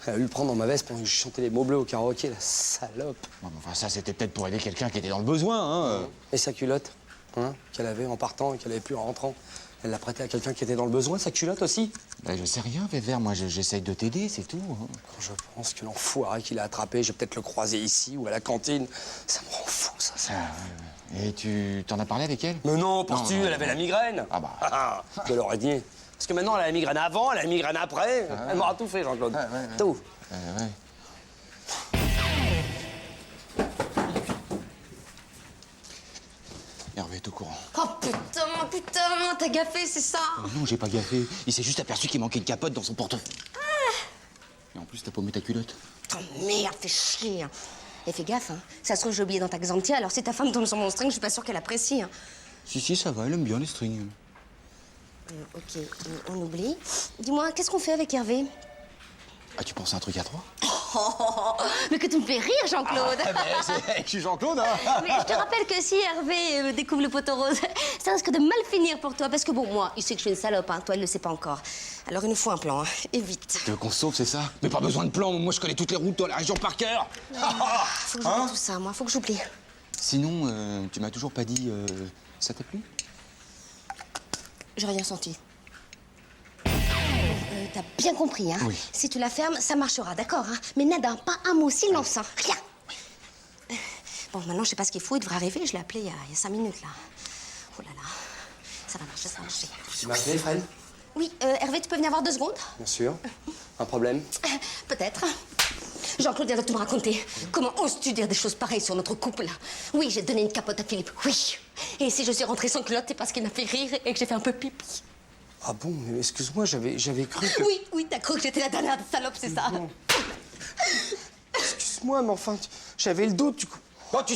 Elle a eu le prendre dans ma veste pendant que je chantais les mots bleus au karaoké, la salope. Bon, enfin, ça, c'était peut-être pour aider quelqu'un qui était dans le besoin, hein. Et sa culotte, hein, qu'elle avait en partant et qu'elle avait plus en rentrant. Elle l'a prêtée à quelqu'un qui était dans le besoin, sa culotte aussi? Bah, je sais rien, Vévert, moi, j'essaye de t'aider, c'est tout. Hein. Quand je pense que l'enfoiré qu'il a attrapé, je vais peut-être le croiser ici ou à la cantine. Ça me rend fou, ça. Et tu t'en as parlé avec elle? Mais non, pour-tu, Non, elle avait la migraine. Ah bah... Je l'aurais dit. Parce que maintenant, elle a la migraine avant, elle a la migraine après. Ah ouais. Elle m'aura tout fait, Jean-Claude. Ouais. Tout. Ouais. Hervé est au courant. Oh putain, t'as gaffé, c'est ça? Oh non, j'ai pas gaffé. Il s'est juste aperçu qu'il manquait une capote dans son portefeuille. Et en plus, t'as paumé ta culotte. Oh merde, fais chier. Et fais gaffe, hein. Ça se trouve, j'ai oublié dans ta Xantia, alors si ta femme tombe sur mon string, je suis pas sûre qu'elle apprécie. Hein. Si, ça va, elle aime bien les strings. Ok, on oublie. Dis-moi, qu'est-ce qu'on fait avec Hervé? Ah, tu penses à un truc à 3? Mais que tu me fais rire, Jean-Claude. Je suis Jean-Claude, hein. Mais je te rappelle que si Hervé découvre le poteau rose, ça risque de mal finir pour toi. Parce que bon, moi, il sait que je suis une salope, hein. Toi, il le sait pas encore. Alors il nous faut un plan, hein. Et vite. Tu veux qu'on se sauve, c'est ça? Mais pas besoin de plan, moi je connais toutes les routes dans la région par cœur. Faut que j'oublie tout ça, moi. Faut que j'oublie. Sinon, tu m'as toujours pas dit... ça t'a plu? J'ai rien senti. T'as bien compris, hein? Oui. Si tu la fermes, ça marchera, d'accord, hein? Mais nada, pas un mot, silence, hein? Rien. Bon, maintenant, je sais pas ce qu'il faut, il devrait arriver. Je l'ai appelé il y a 5 minutes, là. Oh là là. Ça va marcher, ça va marcher. Tu m'as appelé, Fred? Oui, Hervé, tu peux venir voir 2 secondes? Bien sûr. Un problème? Peut-être. Jean-Claude vient de tout me raconter. Comment oses-tu dire des choses pareilles sur notre couple? Oui, j'ai donné une capote à Philippe, oui. Et si je suis rentrée sans culotte, c'est parce qu'il m'a fait rire et que j'ai fait un peu pipi. Ah bon, mais excuse-moi, j'avais cru que... Oui, t'as cru que j'étais la dernière salope, c'est ça? Non. Excuse-moi, mais enfin, j'avais le doute, du coup. Oh, je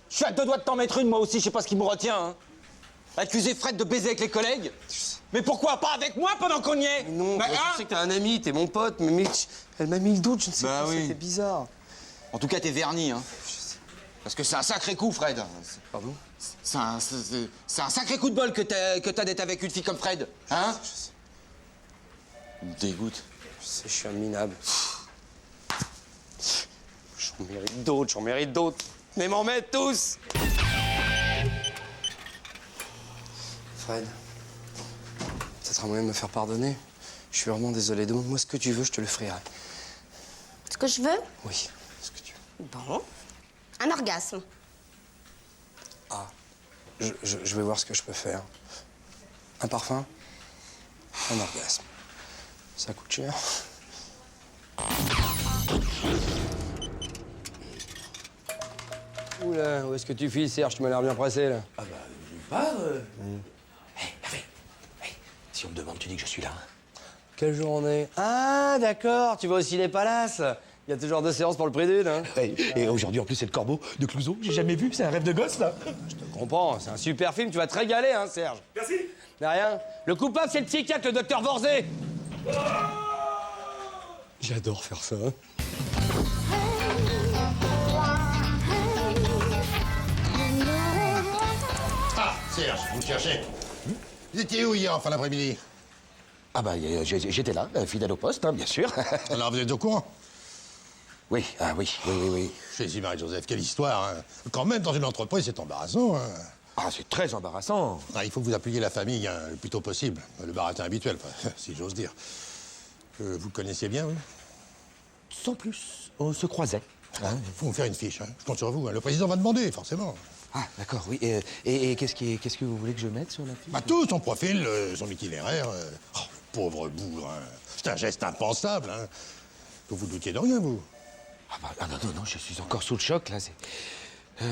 suis à 2 doigts de t'en mettre une, moi aussi, je sais pas ce qui me retient, hein. Accuser Fred de baiser avec les collègues? Mais pourquoi pas avec moi pendant qu'on y est? Mais non, bah, je sais que t'as un ami, t'es mon pote, mais elle m'a mis le doute, je ne sais pas, oui. c'était bizarre. En tout cas, t'es verni, hein. Parce que c'est un sacré coup, Fred. Pardon? C'est un sacré coup de bol que t'as d'être avec une fille comme Fred, hein? Il me dégoûte. Je sais, je suis un minable. J'en mérite d'autres. Mais m'en mettent tous! Fred, peut-être un moyen de me faire pardonner. Je suis vraiment désolé. Demande-moi ce que tu veux, je te le ferai. Ce que je veux? Oui, ce que tu veux. Bon. Un orgasme. Ah, je vais voir ce que je peux faire. Un parfum, un orgasme. Ça coûte cher. Oula, où est-ce que tu files, Serge? Tu m'as l'air bien pressé, là. Ah bah, je pars. Hé, Hervé, si on me demande, tu dis que je suis là. Quelle journée? Ah, d'accord, tu vas au Ciné Palace. Il y a toujours 2 séances pour le prix d'une, hein? Ouais, et aujourd'hui, en plus, c'est le corbeau de Clouseau. J'ai jamais vu, c'est un rêve de gosse, là. Je te comprends, c'est un super film, tu vas te régaler, hein, Serge? Merci. De rien. Le coupable, c'est le psychiatre, le docteur Vorzé. J'adore faire ça. Ah, Serge, vous me cherchez. Vous étiez où hier en fin d'après-midi? Ah bah, j'étais là, fidèle au poste, hein, bien sûr. Alors, vous êtes au courant? Oui, ah oui. Chez Marie-Joseph, quelle histoire, hein. Quand même, dans une entreprise, c'est embarrassant, hein. Ah, c'est très embarrassant. Ah, il faut que vous appuyiez la famille hein, le plus tôt possible. Le baratin habituel, si j'ose dire. Vous connaissiez bien, oui? Sans plus, on se croisait. Il faut me faire une fiche, hein. Je compte sur vous. Hein. Le président va demander, forcément. Ah, d'accord, oui. Et qu'est-ce que vous voulez que je mette sur la fiche? Bah, tout, son profil, son itinéraire. Oh, pauvre bourrin. C'est un geste impensable, hein. Vous vous doutiez de rien, vous? Non, je suis encore sous le choc, là.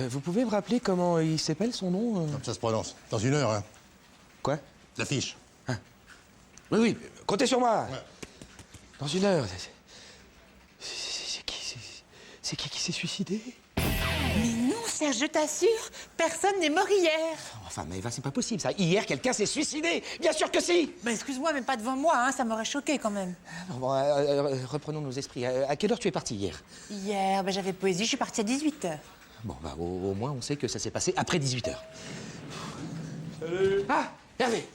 Vous pouvez me rappeler comment il s'appelle, son nom? Comme ça se prononce. Dans 1 heure, hein. Quoi? L'affiche. Oui, comptez sur moi. Ouais. Dans 1 heure. C'est qui s'est suicidé? Mais non, Serge, je t'assure, personne n'est mort hier. Enfin, Maëva, c'est pas possible, ça. Hier, quelqu'un s'est suicidé. Bien sûr que si. Bah excuse-moi, mais pas devant moi, hein, ça m'aurait choqué quand même. Bon, reprenons nos esprits. À quelle heure tu es parti hier? Hier, bah, j'avais poésie, je suis partie à 18h. Bon, bah, au moins, on sait que ça s'est passé après 18h. Salut. Ah, Hervé.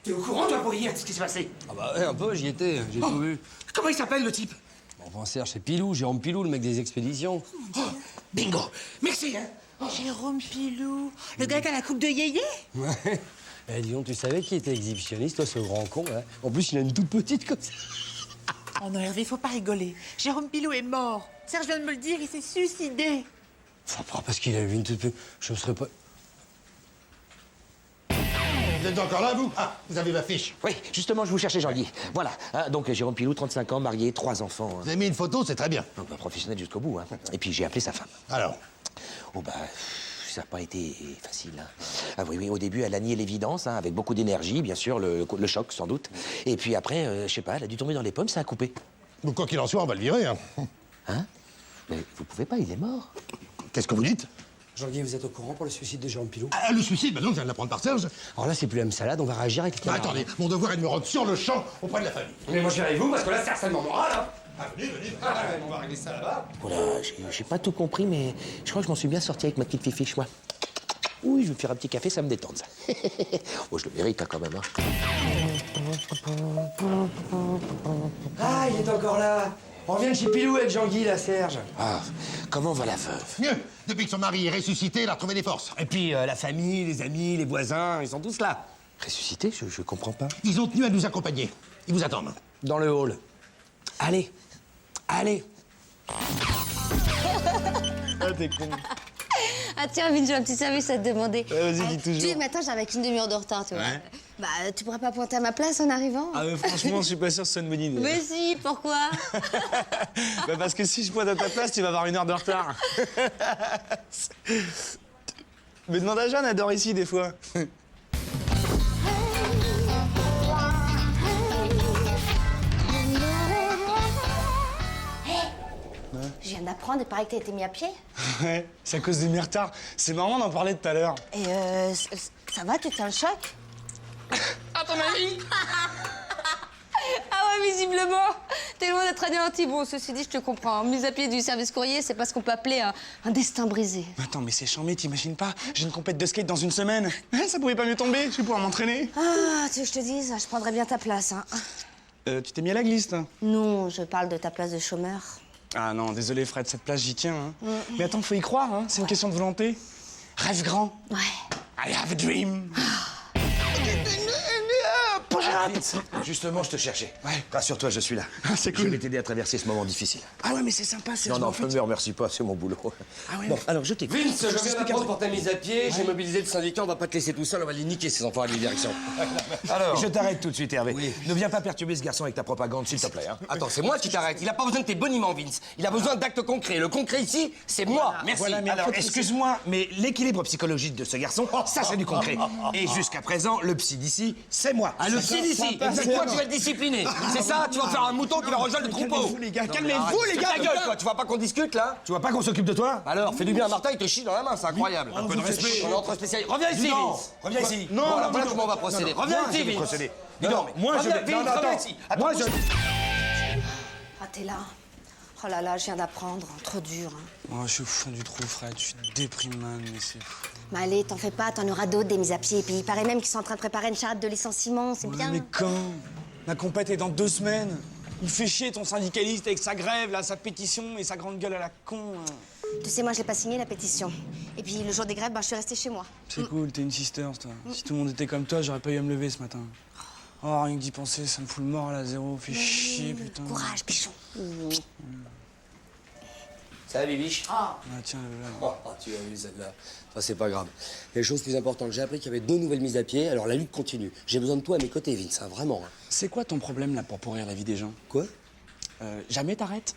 T'es au courant, toi, pour hier, de ce qui s'est passé? Ah bah ouais, un peu, j'y étais, j'ai tout vu. Comment il s'appelle, le type? Enfin, Serge, c'est Pilou, Jérôme Pilou, le mec des expéditions. Bingo. Merci, hein. Jérôme Pilou, le gars qui a la coupe de yéyé? Ouais. Eh, dis donc, tu savais qu'il était exhibitionniste, toi, ce grand con, là? En plus, il a une toute petite comme ça. Oh non, Hervé, faut pas rigoler. Jérôme Pilou est mort. Serge vient de me le dire, il s'est suicidé. Enfin, pas parce qu'il a eu une toute petite... Je ne serais pas... Vous êtes encore là, vous? Ah, vous avez ma fiche. Oui, justement, je vous cherchais, Jean-Guy. Voilà. Donc, Jérôme Pilou, 35 ans, marié, 3 enfants. Vous avez mis une photo, c'est très bien. Professionnel jusqu'au bout, hein. Et puis, j'ai appelé sa femme. Alors? Oh, bah, ça n'a pas été facile, hein. Ah oui, au début, elle a nié l'évidence, hein, avec beaucoup d'énergie, bien sûr, le choc, sans doute. Et puis après, je sais pas, elle a dû tomber dans les pommes, ça a coupé. Donc, quoi qu'il en soit, on va le virer, hein. Hein? Mais vous pouvez pas, il est mort. Qu'est-ce que vous dites? Jean-Guy, vous êtes au courant pour le suicide de Jérôme Pilou? Ah, le suicide, bah non, je viens de l'apprendre par Serge. Alors là, c'est plus la même salade, on va réagir avec les Bah, camarades. attendez, mon devoir est de me rendre sur le champ auprès de la famille. Mais moi, je viens avec vous, parce que là, c'est harcèlement moral, hein. Ah, venez, on va régler ça là-bas. Voilà, j'ai pas tout compris, mais je crois que je m'en suis bien sorti avec ma petite fifiche, moi. Oui, je vais me faire un petit café, ça me détend, ça. Oh, je le mérite, hein, quand même. Hein. Ah, il est encore là. On revient de chez Pilou avec Jean-Guy, là, Serge. Ah, comment va la veuve? Mieux, depuis que son mari est ressuscité, il a retrouvé des forces. Et puis, la famille, les amis, les voisins, ils sont tous là. Ressuscité? Je comprends pas. Ils ont tenu à nous accompagner. Ils vous attendent. Dans le hall. Allez. Allez. Ah, t'es con. Ah tiens, Vin, j'ai un petit service à te demander. Vas-y, dis toujours. Tu sais, matin, j'arrive avec une demi-heure de retard, tu vois. Ouais. Bah, tu pourrais pas pointer à ma place en arrivant? Ah, mais franchement, je suis pas sûr que ce soit une bonne idée. Mais si, pourquoi? Bah, parce que si je pointe à ta place, tu vas avoir 1 heure de retard. Mais demande à Jeanne, elle dort ici des fois. Je viens d'apprendre, il paraît que t'as été mis à pied. Ouais, c'est à cause de mes retards. C'est marrant d'en parler tout à l'heure. Et ça va, tu tiens le choc? À ton avis? Ah ouais, visiblement. T'es loin d'être anéanti. Bon, ceci dit, je te comprends. Mise à pied du service courrier, c'est pas ce qu'on peut appeler un destin brisé. Attends, mais c'est chambé, t'imagines pas? J'ai une compète de skate dans 1 semaine. Ça pouvait pas mieux tomber, je vais pouvoir m'entraîner. Ah, tu veux que je te dise, je prendrais bien ta place, hein. Tu t'es mis à la glisse, toi? Non, je parle de ta place de chômeur. Ah non, désolé Fred, cette place, j'y tiens. Hein. Mais attends, faut y croire, hein. C'est une question de volonté. Rêve grand. Ouais. I have a dream. Justement, je te cherchais. Ouais. Rassure-toi, je suis là. C'est cool. Je vais t'aider à traverser ce moment difficile. Ah ouais, mais c'est sympa, c'est Non, ne me remercie pas, c'est mon boulot. Ah ouais. Bon, alors je t'écoute. Vince, je viens d'apprendre pour ta mise à pied. J'ai mobilisé le syndicat, on va pas te laisser tout seul, on va les niquer, ces enfants à la direction. Alors, je t'arrête tout de suite, Hervé. Oui. Ne viens pas perturber ce garçon avec ta propagande, s'il te plaît. Hein. Attends, c'est moi qui t'arrête. Il a pas besoin de tes boniments, Vince. Il a besoin d'actes concrets. Le concret ici, c'est moi. Merci. Voilà, mais alors, excuse-moi, mais l'équilibre psychologique de ce garçon, ça, c'est du concret. Et jusqu'à présent, le psy d'ici, c'est moi. Ah, le psy d'ici. C'est toi qui vas être discipliné. C'est ça, tu vas faire un mouton qui va rejoindre le troupeau. Calmez-vous, les gars, calmez-vous, les gars. Ta gueule, toi. Tu vois pas qu'on discute, là? Tu vois pas qu'on s'occupe de toi? Alors, fais du bien à Martin, il te chie dans la main, c'est incroyable. Un peu de respect. On est entre spécialistes. Reviens ici, Non. Vince. Reviens ici. Non, Voilà, non, voilà non, comment on va procéder. Reviens ici, Vince. Procéder. Non, moi, je reviens, vais... Vince, reviens ici. Moi, je... Ah, t'es là. Oh là là, je viens d'apprendre. Trop dur. Hein. Oh, je suis au fond du trou, Fred. Je suis déprimé, mais c'est fou. Mais allez, t'en fais pas, t'en auras d'autres des mises à pied. Et puis il paraît même qu'ils sont en train de préparer une charrette de licenciement, c'est Ouais, bien. mais quand? Ma compète est dans 2 semaines. Il fait chier ton syndicaliste avec sa grève, là, sa pétition et sa grande gueule à la con. Hein. Tu sais, moi, je l'ai pas signé, la pétition. Et puis le jour des grèves, je suis restée chez moi. C'est cool, t'es une sister, toi. Si tout le monde était comme toi, j'aurais pas eu à me lever ce matin. Oh, rien que d'y penser, ça me fout le mort à la zéro. Fais chier, putain. Courage, bichon. Ça va, Bibiche? Ah, tiens, là. Oh, tu as vu celle-là. Ça, c'est pas grave. Les choses plus importantes, j'ai appris qu'il y avait 2 nouvelles mises à pied, alors la lutte continue. J'ai besoin de toi à mes côtés, Vince, hein, vraiment. Hein. C'est quoi ton problème, là, pour pourrir la vie des gens? Quoi? Jamais t'arrêtes.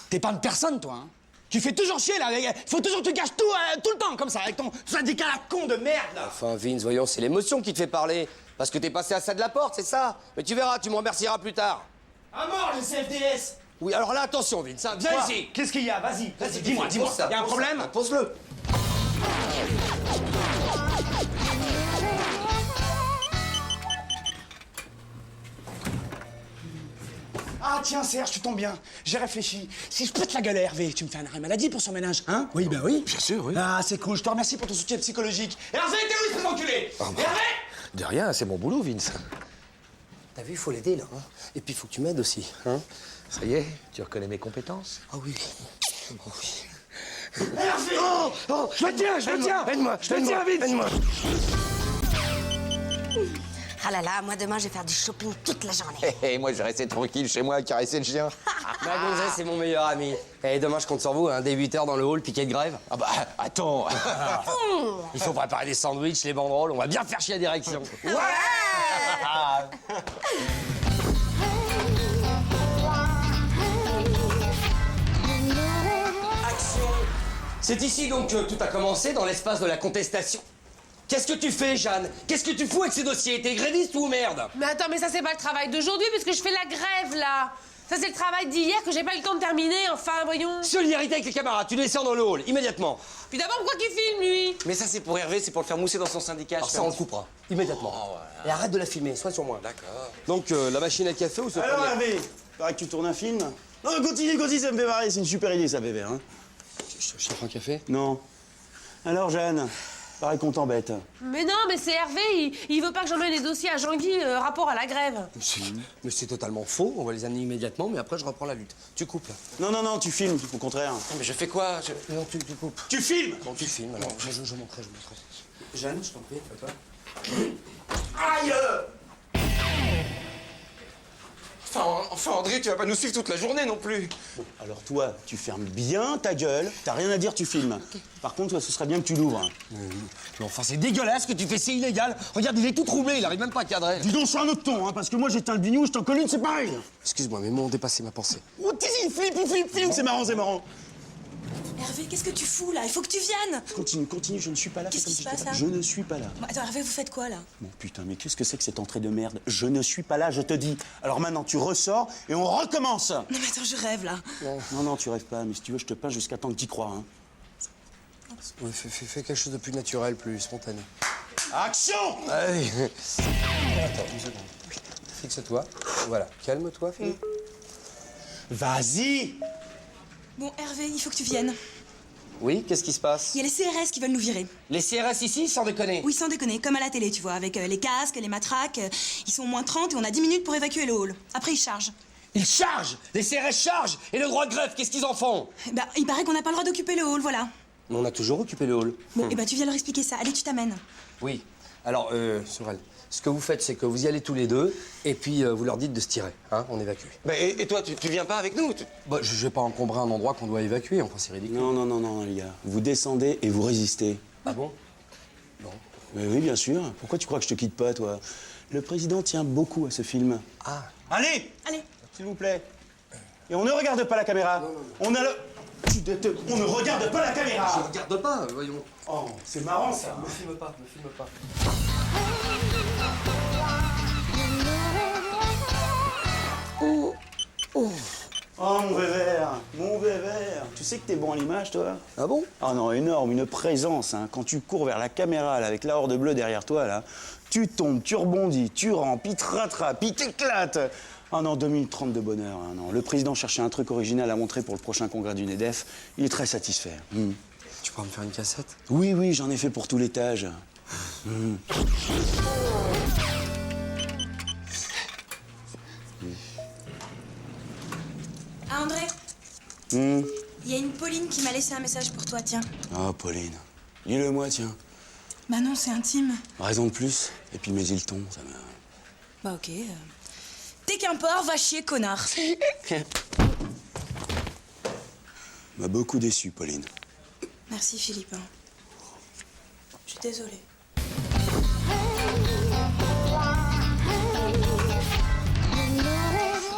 T'épargnes personne, toi, hein. Tu fais toujours chier, là. Faut toujours que tu gâches tout, tout le temps, comme ça, avec ton syndicat à la con de merde, là. Enfin, Vince, voyons, c'est l'émotion qui te fait parler. Parce que t'es passé à ça de la porte, c'est ça? Mais tu verras, tu me remercieras plus tard. À mort, le CFDS. Oui, alors là, attention, Vince, hein, viens Quoi? ici. Qu'est-ce qu'il y a? Vas-y, dis-moi. Pose ça, Y a un pose problème? ça, pose-le. Ah tiens Serge, tu tombes bien. J'ai réfléchi. Si je pète la gueule à Hervé, tu me fais un arrêt maladie pour son ménage, hein? Oui, ben oui, bien sûr, oui. Ah c'est cool, je te remercie pour ton soutien psychologique. Hervé, t'es où, espèce d'enculé? Hervé! De rien, c'est mon boulot, Vince. T'as vu, il faut l'aider, là. Hein. Et puis, il faut que tu m'aides aussi. Hein. Ça y est, tu reconnais mes compétences? Ah oui. Oh oui. Hervé! Oh, je le tiens! Aide-moi, Je te tiens, Vince! Aide-moi! Ah là là, moi demain, je vais faire du shopping toute la journée. Et moi, je vais rester tranquille chez moi à caresser le chien. Ma gonzesse, c'est mon meilleur ami. Et demain, je compte sur vous, hein, dès 8h dans le hall, piquet de grève. Ah bah, attends. Il faut préparer les sandwichs, les banderoles, on va bien faire chier la direction. Ouais! Action! C'est ici donc que tout a commencé, dans l'espace de la contestation. Qu'est-ce que tu fais, Jeanne? Qu'est-ce que tu fous avec ces dossiers? T'es gréviste ou merde? Mais attends, mais ça c'est pas le travail d'aujourd'hui puisque je fais la grève là. Ça, c'est le travail d'hier que j'ai pas eu le temps de terminer, enfin, voyons. Solidarité avec les camarades, tu descends dans le hall, immédiatement. Puis d'abord, pourquoi qu'il filme, lui? Mais ça, c'est pour Hervé, c'est pour le faire mousser dans son syndicat. Alors ça, on le coupera, immédiatement. Et arrête de la filmer, sois sur moi. D'accord. Donc, la machine à café ou ce Alors, premier... Hervé, paraît que tu tournes un film. Non, continue, ça me fait marrer, c'est une super idée, ça, bébé, hein. Je te prends un café? Non. Alors, Jeanne, pareil qu'on t'embête. Mais non, mais c'est Hervé, il veut pas que j'emmène les dossiers à Jean-Guy rapport à la grève. Mais c'est totalement faux, on va les amener immédiatement, mais après je reprends la lutte. Tu coupes là. Non, tu filmes, au contraire. Mais je fais quoi? Non, tu coupes. Tu filmes? Non, tu filmes, alors je montrerai. Jeanne, je t'en prie, à toi. Aïe! Enfin, André, tu vas pas nous suivre toute la journée non plus. Bon, alors toi, tu fermes bien ta gueule, t'as rien à dire, tu filmes. Par contre, toi, ce serait bien que tu l'ouvres. Mais enfin, c'est dégueulasse ce que tu fais, c'est illégal. Regarde, il est tout troublé, il arrive même pas à cadrer. Dis donc sur un autre ton, hein, parce que moi j'éteins le bignou, je t'en colle une, c'est pareil. Excuse-moi, mais moi, on dépassait ma pensée. Oh, il flippe, c'est marrant, Hervé, qu'est-ce que tu fous là? Il faut que tu viennes. Continue, je ne suis pas là. Qu'est-ce qui se passe là? Je ne suis pas là. Bon, attends, Hervé, vous faites quoi là? Bon putain, mais qu'est-ce que c'est que cette entrée de merde? Je ne suis pas là, je te dis. Alors maintenant, tu ressors et on recommence. Non mais attends, je rêve là. Non, tu rêves pas, mais si tu veux, je te peins jusqu'à temps que t'y crois. Hein. Ouais, fais quelque chose de plus naturel, plus spontané. Action! Allez. Attends, une seconde. Fixe-toi. Voilà, calme-toi, Philippe. Vas-y! Bon, Hervé, il faut que tu viennes. Oui, qu'est-ce qui se passe? Il y a les CRS qui veulent nous virer. Les CRS ici, sans déconner? Oui, sans déconner, comme à la télé, tu vois, avec les casques, les matraques. Ils sont au moins 30 et on a 10 minutes pour évacuer le hall. Après, ils chargent. Ils chargent! Les CRS chargent! Et le droit de grève, qu'est-ce qu'ils en font? Bah, il paraît qu'on n'a pas le droit d'occuper le hall, voilà. Mais on a toujours occupé le hall. Bon, et bah tu viens leur expliquer ça. Allez, tu t'amènes. Oui. Alors, Sorel, ce que vous faites, c'est que vous y allez tous les deux, et puis vous leur dites de se tirer, hein, on évacue. Bah, et toi, tu viens pas avec nous? Bah, je vais pas encombrer un endroit qu'on doit évacuer, enfin c'est ridicule. Non, les gars. Vous descendez et vous résistez. Ah bon? Non. Mais oui, bien sûr. Pourquoi tu crois que je te quitte pas, toi? Le président tient beaucoup à ce film. Ah. Allez! Allez. S'il vous plaît. Et on ne regarde pas la caméra. On a le... On ne regarde pas la caméra. Je regarde pas, voyons. Oh, c'est marrant, ça. Me filme pas, me filme pas. Oh, mon Vévert. Tu sais que t'es bon à l'image, toi? Ah bon? Ah non, énorme, une présence, hein. Quand tu cours vers la caméra, là, avec la horde bleue derrière toi, là, tu tombes, tu rebondis, tu rampes, il te rattrape, il t'éclate. Ah non, 2030 de bonheur, hein, non. Le président cherchait un truc original à montrer pour le prochain congrès du NEDEF. Il est très satisfait. Tu pourras me faire une cassette? Oui, j'en ai fait pour tout l'étage. Ah, André, il y a une Pauline qui m'a laissé un message pour toi, tiens. Ah, Pauline. Lis-le-moi, tiens. Bah non, c'est intime. Raison de plus. Et puis mets-y le ton, ça me... Bah ok. T'es qu'un porc, va chier, connard. M'a beaucoup déçu, Pauline. Merci, Philippe. hein. Je suis désolée.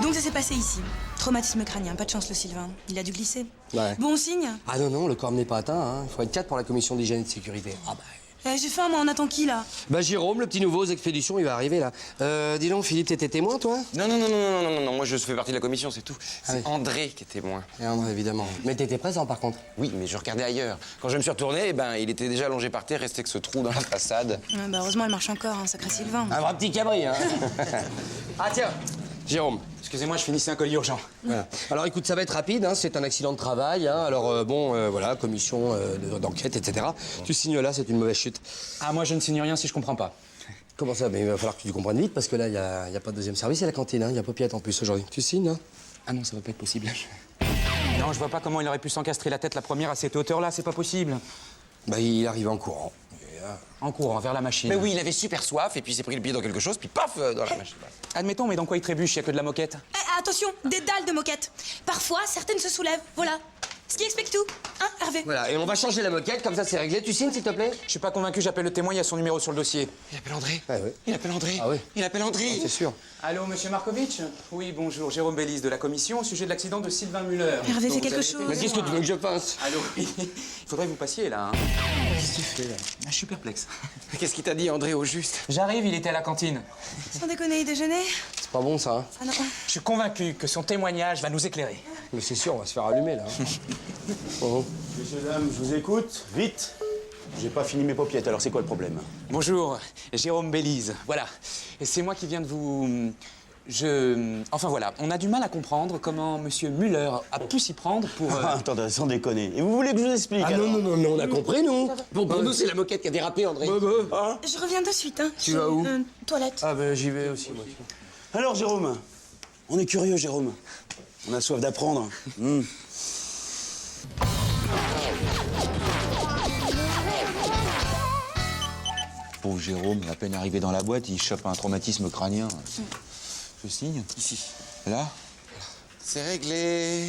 Donc ça s'est passé ici. Traumatisme crânien, pas de chance le Sylvain. Il a dû glisser. Ouais. Bon signe. Ah non, le corps n'est pas atteint, hein. Il faut être 4 pour la commission d'hygiène et de sécurité. Ah bah... J'ai faim, moi, on attend qui, là? Bah Jérôme, le petit nouveau aux expéditions, il va arriver, là. Dis donc, Philippe, t'étais témoin, toi? Non, moi je fais partie de la commission, c'est tout. C'est André qui est témoin. Et André, évidemment. Mais t'étais présent, par contre? Oui, mais je regardais ailleurs. Quand je me suis retourné, il était déjà allongé par terre, restait que ce trou dans la façade. Ouais, bah heureusement, elle marche encore, hein, sacré Sylvain. Un vrai petit cabri, hein. Ah tiens, Jérôme. Excusez-moi, je finissais un colis urgent. Voilà. Alors écoute, ça va être rapide, hein, c'est un accident de travail, hein. Alors voilà, commission d'enquête, etc. Tu signes là, c'est une mauvaise chute. Ah, moi je ne signe rien si je comprends pas. Comment ça? Mais il va falloir que tu comprennes vite, parce que là, il y a pas de deuxième service à la cantine, hein. Il y a Popiette en plus aujourd'hui. Tu signes, hein? Ah non, ça va pas être possible. Non, je vois pas comment il aurait pu s'encastrer la tête la première à cette hauteur-là, c'est pas possible. Bah, il arrive en courant. En courant, vers la machine. Mais oui, il avait super soif, et puis il s'est pris le pied dans quelque chose, puis paf, dans la machine. Admettons, mais dans quoi il trébuche? Il y a que de la moquette. Attention, des dalles de moquette. Parfois, certaines se soulèvent, voilà. Ce qui explique tout, hein, Hervé? Voilà, et on va changer la moquette, comme ça c'est réglé. Tu signes, s'il te plaît? Je suis pas convaincu, j'appelle le témoin, il y a son numéro sur le dossier. Il appelle André. Ah oui. Il appelle André. Ah oui. Il appelle André. C'est sûr. Allô, monsieur Markovitch? Oui, bonjour, Jérôme Bélis de la commission au sujet de l'accident de Sylvain Muller. Hervé, dont fais vous quelque avez chose. été Mais qu'est-ce que tu veux que je fasse? Allô, oui. Il faudrait que vous passiez, là. Hein. Qu'est-ce que tu fais, là? Je suis perplexe. Qu'est-ce qu'il t'a dit, André, au juste? J'arrive, il était à la cantine. Sans déconner, il déjeunait? C'est pas bon, ça, hein? Ah non. Je suis convaincu que son témoignage va nous éclairer. Mais c'est sûr, on va se faire allumer, là. Hein. Oh. Messieurs, dames, je vous écoute. Vite. J'ai pas fini mes paupiètes, alors c'est quoi le problème? Bonjour, Jérôme Bélise. Voilà. Et c'est moi qui viens de vous... Enfin voilà, on a du mal à comprendre comment Monsieur Muller a pu s'y prendre pour... Attendez, sans déconner. Et vous voulez que je vous explique? Ah alors? non, mais on a compris, nous. Bon, pour nous, c'est la moquette qui a dérapé, André. Hein? Je reviens de suite, hein. Tu vas où? Toilette. Ah ben, j'y vais aussi, moi. Alors, Jérôme, on est curieux, Jérôme. On a soif d'apprendre. Pauvre Jérôme, à peine arrivé dans la boîte, il chope un traumatisme crânien. Je signe? Ici. Là? C'est réglé.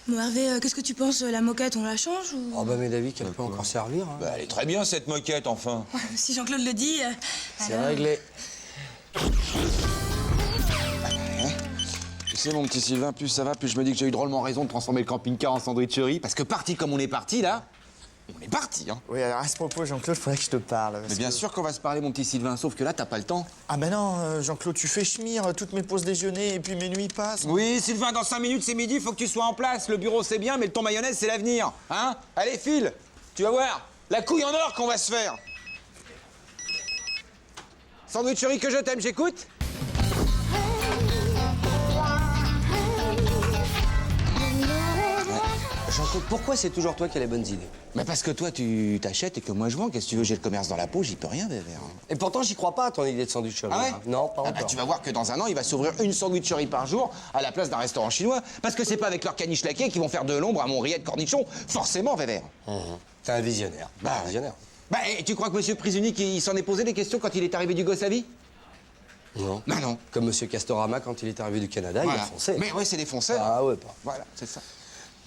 Bon, Hervé, qu'est-ce que tu penses? La moquette, on la change ou... Oh, bah, mes David, qu'elle peut encore servir. Hein. Bah, elle est très bien, cette moquette, enfin. Ouais, si Jean-Claude le dit... C'est alors... réglé. Tu sais, mon petit Sylvain, plus ça va, plus je me dis que j'ai eu drôlement raison de transformer le camping-car en sandwicherie. Parce que parti comme on est parti, là, on est parti, hein. Oui, alors à ce propos, Jean-Claude, faudrait que je te parle. Mais bien sûr qu'on va se parler, mon petit Sylvain, sauf que là, t'as pas le temps. Ah ben non, Jean-Claude, tu fais chemire toutes mes pauses déjeuner et puis mes nuits passent. Oui, Sylvain, dans 5 minutes, c'est midi, faut que tu sois en place. Le bureau, c'est bien, mais le thon mayonnaise, c'est l'avenir. Hein? Allez, file. Tu vas voir, la couille en or qu'on va se faire. Sandwicherie que je t'aime, j'écoute. Jean-Claude, pourquoi c'est toujours toi qui as les bonnes idées? Mais parce que toi, tu t'achètes et que moi, je vends. Qu'est-ce que tu veux? J'ai le commerce dans la peau, j'y peux rien, bébé. Et pourtant, j'y crois pas à ton idée de sandwich. Ah ouais? Non, pas encore. Bah, tu vas voir que dans un an, il va s'ouvrir une sandwicherie par jour à la place d'un restaurant chinois. Parce que c'est pas avec leur caniche laquée qu'ils vont faire de l'ombre à mon rillette cornichon. Forcément, Vévert. T'es un visionnaire. Bah, un visionnaire. Bah, et tu crois que Monsieur Prisunic, il s'en est posé des questions quand il est arrivé d'Yougoslavie? Non. Bah non. Comme Monsieur Castorama, quand il est arrivé du Canada, Voilà. il a foncé. Mais ouais, c'est des fonceurs. Ah ouais, pas. Voilà, c'est ça.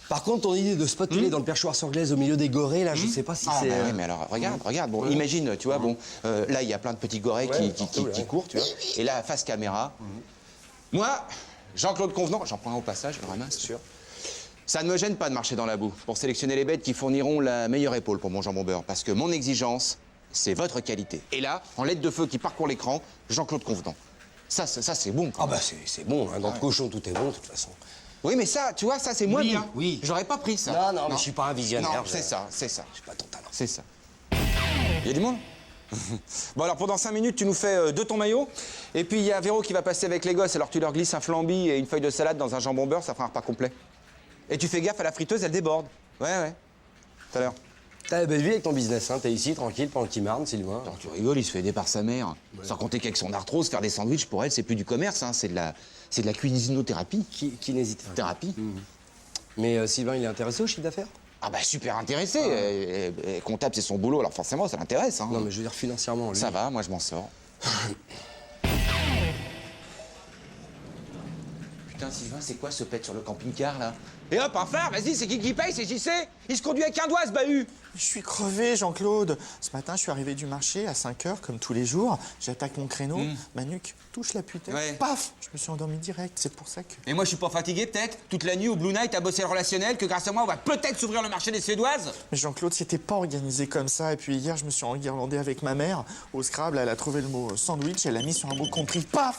Par contre, ton idée de spotter dans le perchoir sanglaise au milieu des gorées, là, je sais pas si Ah, c'est... bah oui, mais alors, regarde. Bon, imagine, tu vois, bon, là, il y a plein de petits gorées qui courent, tu vois. Et là, face caméra, moi, Jean-Claude Convenant, j'en prends un au passage, je le ramasse. Sûr. Ça ne me gêne pas de marcher dans la boue pour sélectionner les bêtes qui fourniront la meilleure épaule pour mon jambon beurre. Parce que mon exigence, c'est votre qualité. Et là, en lettres de feu qui parcourt l'écran, Jean-Claude Convenant. Ça, c'est bon. Ah bah, c'est bon, hein. Dans le cochon, tout est bon, de toute façon. Oui, mais ça, tu vois, ça, c'est moins bien. Oui. J'aurais pas pris ça. Non, mais je suis pas un visionnaire. Non, c'est ça. J'ai pas ton talent. C'est ça. Il y a du monde? Bon, alors, pendant 5 minutes, tu nous fais 2 tons maillot. Et puis, il y a Véro qui va passer avec les gosses. Alors, tu leur glisses un flambi et une feuille de salade dans un jambon beurre, ça fera un repas complet. Et tu fais gaffe à la friteuse, elle déborde. Ouais. Tout à l'heure. T'as la belle vie avec ton business, hein. T'es ici, tranquille, pendant qu'il marne, Sylvain. Alors, tu rigoles, il se fait aider par sa mère. Ouais. Sans compter qu'avec son arthrose, faire des sandwichs, pour elle, c'est plus du commerce, hein. C'est de la cuisinothérapie. Kinésithérapie. Mais Sylvain, il est intéressé au chiffre d'affaires? Ah bah super intéressé. Comptable, c'est son boulot, alors forcément, ça l'intéresse. Hein. Non, mais je veux dire financièrement, lui. Ça va, moi je m'en sors. Putain, Sylvain, c'est quoi ce pet sur le camping-car, là? Et hop, un phare, vas-y, c'est qui paye? C'est JC? Il se conduit avec un doigt, ce bahut! Je suis crevé, Jean-Claude. Ce matin, je suis arrivé du marché à 5 h, comme tous les jours. J'attaque mon créneau, ma nuque touche la putain. Ouais. Paf! Je me suis endormi direct, c'est pour ça que... Et moi, je suis pas fatigué, peut-être? Toute la nuit au Blue Night à bosser le relationnel, que grâce à moi, on va peut-être s'ouvrir le marché des Suédoises? Mais Jean-Claude, c'était pas organisé comme ça. Et puis hier, je me suis enguirlandé avec ma mère. Au Scrabble, elle a trouvé le mot sandwich, elle l'a mis sur un mot compris. Paf!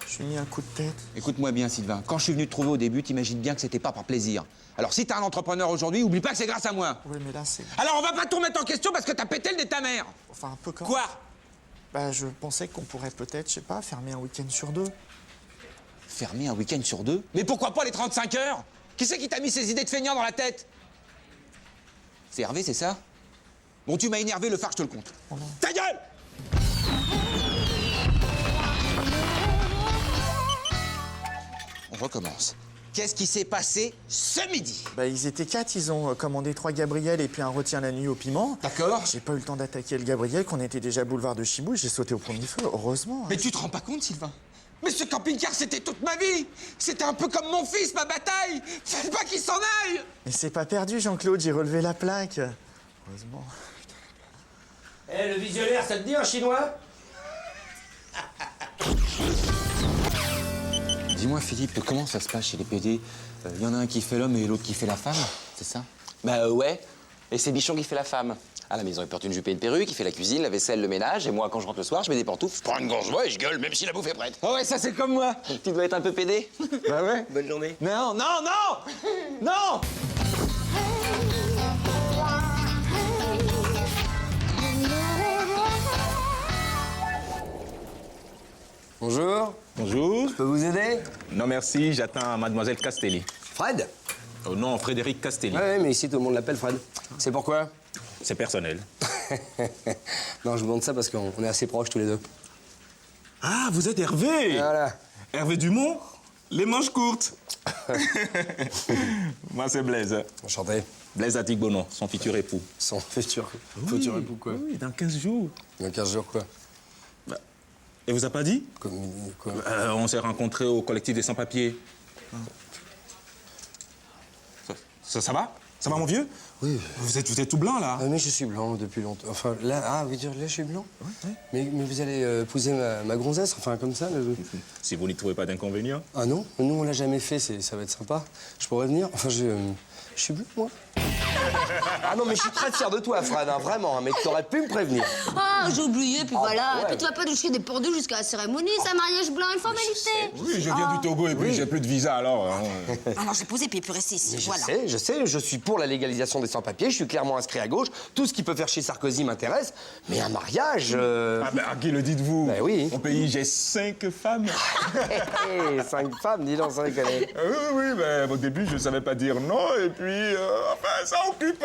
Je suis mis un coup de tête. Écoute-moi bien, Sylvain. Quand je suis venu te trouver au début, t'imagines bien que c'était pas par plaisir. Alors, si t'es un entrepreneur aujourd'hui, oublie pas que c'est grâce à moi. Oui, mais là, c'est... Alors, on va pas tout remettre en question parce que t'as pété le nez de ta mère. Enfin, un peu quand... Quoi? Bah, je pensais qu'on pourrait peut-être, je sais pas, fermer un week-end sur 2. Fermer un week-end sur 2? Mais pourquoi pas les 35 heures? Qui c'est qui t'a mis ces idées de feignant dans la tête? C'est Hervé, c'est ça? Bon, tu m'as énervé, le phare, je te le compte. Oh non. Ta gueule! On recommence. Qu'est-ce qui s'est passé ce midi? Bah, ils étaient 4, ils ont commandé 3 Gabriel et puis un retien la nuit au piment. D'accord. J'ai pas eu le temps d'attaquer le Gabriel, qu'on était déjà boulevard de Chibou, j'ai sauté au premier feu, heureusement. Mais tu te rends pas compte, Sylvain? Mais ce camping-car, c'était toute ma vie! C'était un peu comme mon fils, ma bataille! Faites pas qu'il s'en aille! Mais c'est pas perdu, Jean-Claude, j'ai relevé la plaque. Heureusement. Eh, le visionnaire, ça te dit un chinois? Dis-moi, Philippe, comment ça se passe chez les PD? Y en a un qui fait l'homme et l'autre qui fait la femme, c'est ça? Bah ouais. Et c'est Bichon qui fait la femme. À la maison, il porte une jupe et une perruque, il fait la cuisine, la vaisselle, le ménage. Et moi, quand je rentre le soir, je mets des pantoufles, je prends une gorge d'eau et je gueule, même si la bouffe est prête. Oh ouais, ça c'est comme moi. Tu dois être un peu pédé. Bah ouais. Bonne journée. Non, non, non. Non. Bonjour. Bonjour. Je peux vous aider? Non, merci, j'attends Mademoiselle Castelli. Fred? Oh non, Frédéric Castelli. Ouais, mais ici, tout le monde l'appelle Fred. C'est pourquoi? C'est personnel. Non, je vous demande ça parce qu'on est assez proches tous les deux. Ah, vous êtes Hervé. Voilà. Hervé Dumont, les manches courtes. Moi, c'est Blaise. Enchanté. Blaise Atigbonon, son futur époux. Son futur époux, quoi? Oui, dans 15 jours. Dans 15 jours, quoi? Et vous a pas dit? Quoi? On s'est rencontrés au collectif des sans-papiers. Ça va? Ça va, mon vieux? Oui. Vous êtes tout blanc, là? Mais je suis blanc depuis longtemps. Enfin, là, vous dire, là, je suis blanc? Ouais. Mais vous allez épouser ma gonzesse, enfin, comme ça? Si vous n'y trouvez pas d'inconvénient. Ah non? Nous, on l'a jamais fait, ça va être sympa. Je pourrais venir? Enfin, je suis bleu, moi. Ah non, mais je suis très fier de toi, Fred, hein, vraiment. Mais t'aurais pu me prévenir. Ah, j'ai oublié, puis voilà. ouais. Et puis tu vas pas toucher des pendus jusqu'à la cérémonie, c'est un mariage blanc, une formalité. Oui, je viens du Togo et puis j'ai plus de visa, alors. Alors j'ai posé, puis il peut rester ici, voilà. Je sais, je suis pour la légalisation des sans-papiers, je suis clairement inscrit à gauche. Tout ce qui peut faire chier Sarkozy m'intéresse. Mais un mariage... Ah ben, à qui le dites-vous? Ben oui. Au pays, j'ai 5 femmes. 5 femmes, dis donc, ça déconne. Oui, ben, au début, je savais pas dire non, et puis, enfin, ça occupe.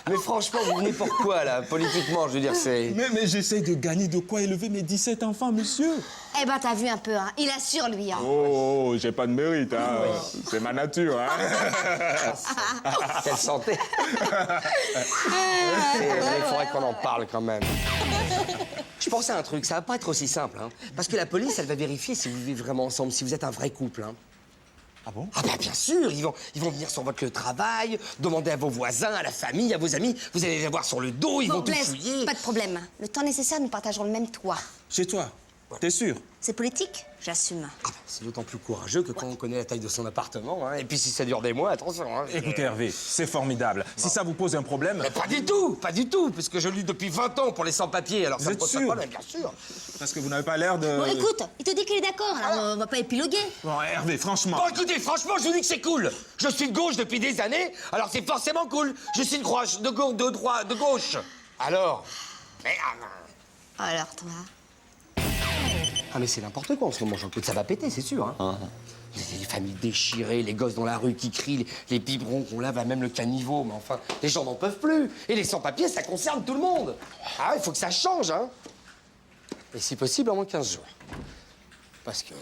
Mais franchement, vous venez pourquoi, là? Politiquement, je veux dire, c'est... Mais j'essaye de gagner de quoi élever mes 17 enfants, monsieur. Eh ben t'as vu un peu, hein. Il assure lui, hein. Oh, j'ai pas de mérite, hein. C'est ma nature, hein. Quelle santé. Il faudrait qu'on en parle quand même. Je pensais à un truc, ça va pas être aussi simple, hein. Parce que la police, elle va vérifier si vous vivez vraiment ensemble, si vous êtes un vrai couple, hein. Ah bon? Ah bah bien sûr, ils vont venir sur votre lieu de travail, demander à vos voisins, à la famille, à vos amis. Vous allez les voir sur le dos, ils vont tout Blaise, fouiller. pas de problème. Le temps nécessaire, nous partagerons le même toit. Chez toi? T'es sûr? C'est politique? J'assume. Ah bah, c'est d'autant plus courageux que quand on connaît la taille de son appartement, hein. Et puis si ça dure des mois, attention. Hein. Écoutez, Hervé, c'est formidable. Si ça vous pose un problème... Mais pas du tout, puisque je lutte depuis 20 ans pour les sans-papiers, alors ça me pose pas de problème, bien sûr. Parce que vous n'avez pas l'air de... Bon, écoute, il te dit qu'il est d'accord, alors on va pas épiloguer. Bon, Hervé, franchement... Bon, écoutez, franchement, je vous dis que c'est cool. Je suis de gauche depuis des années, alors c'est forcément cool. Je suis de gauche, de gauche. Alors... Mais... Alors, toi? Ah mais c'est n'importe quoi en ce moment, Jean-Claude, ça va péter, c'est sûr. Hein. Les familles déchirées, les gosses dans la rue qui crient, les biberons qu'on lave à même le caniveau, mais enfin, les gens n'en peuvent plus. Et les sans-papiers, ça concerne tout le monde. Ah, il faut que ça change, hein. Et si possible, en moins 15 jours. Parce que...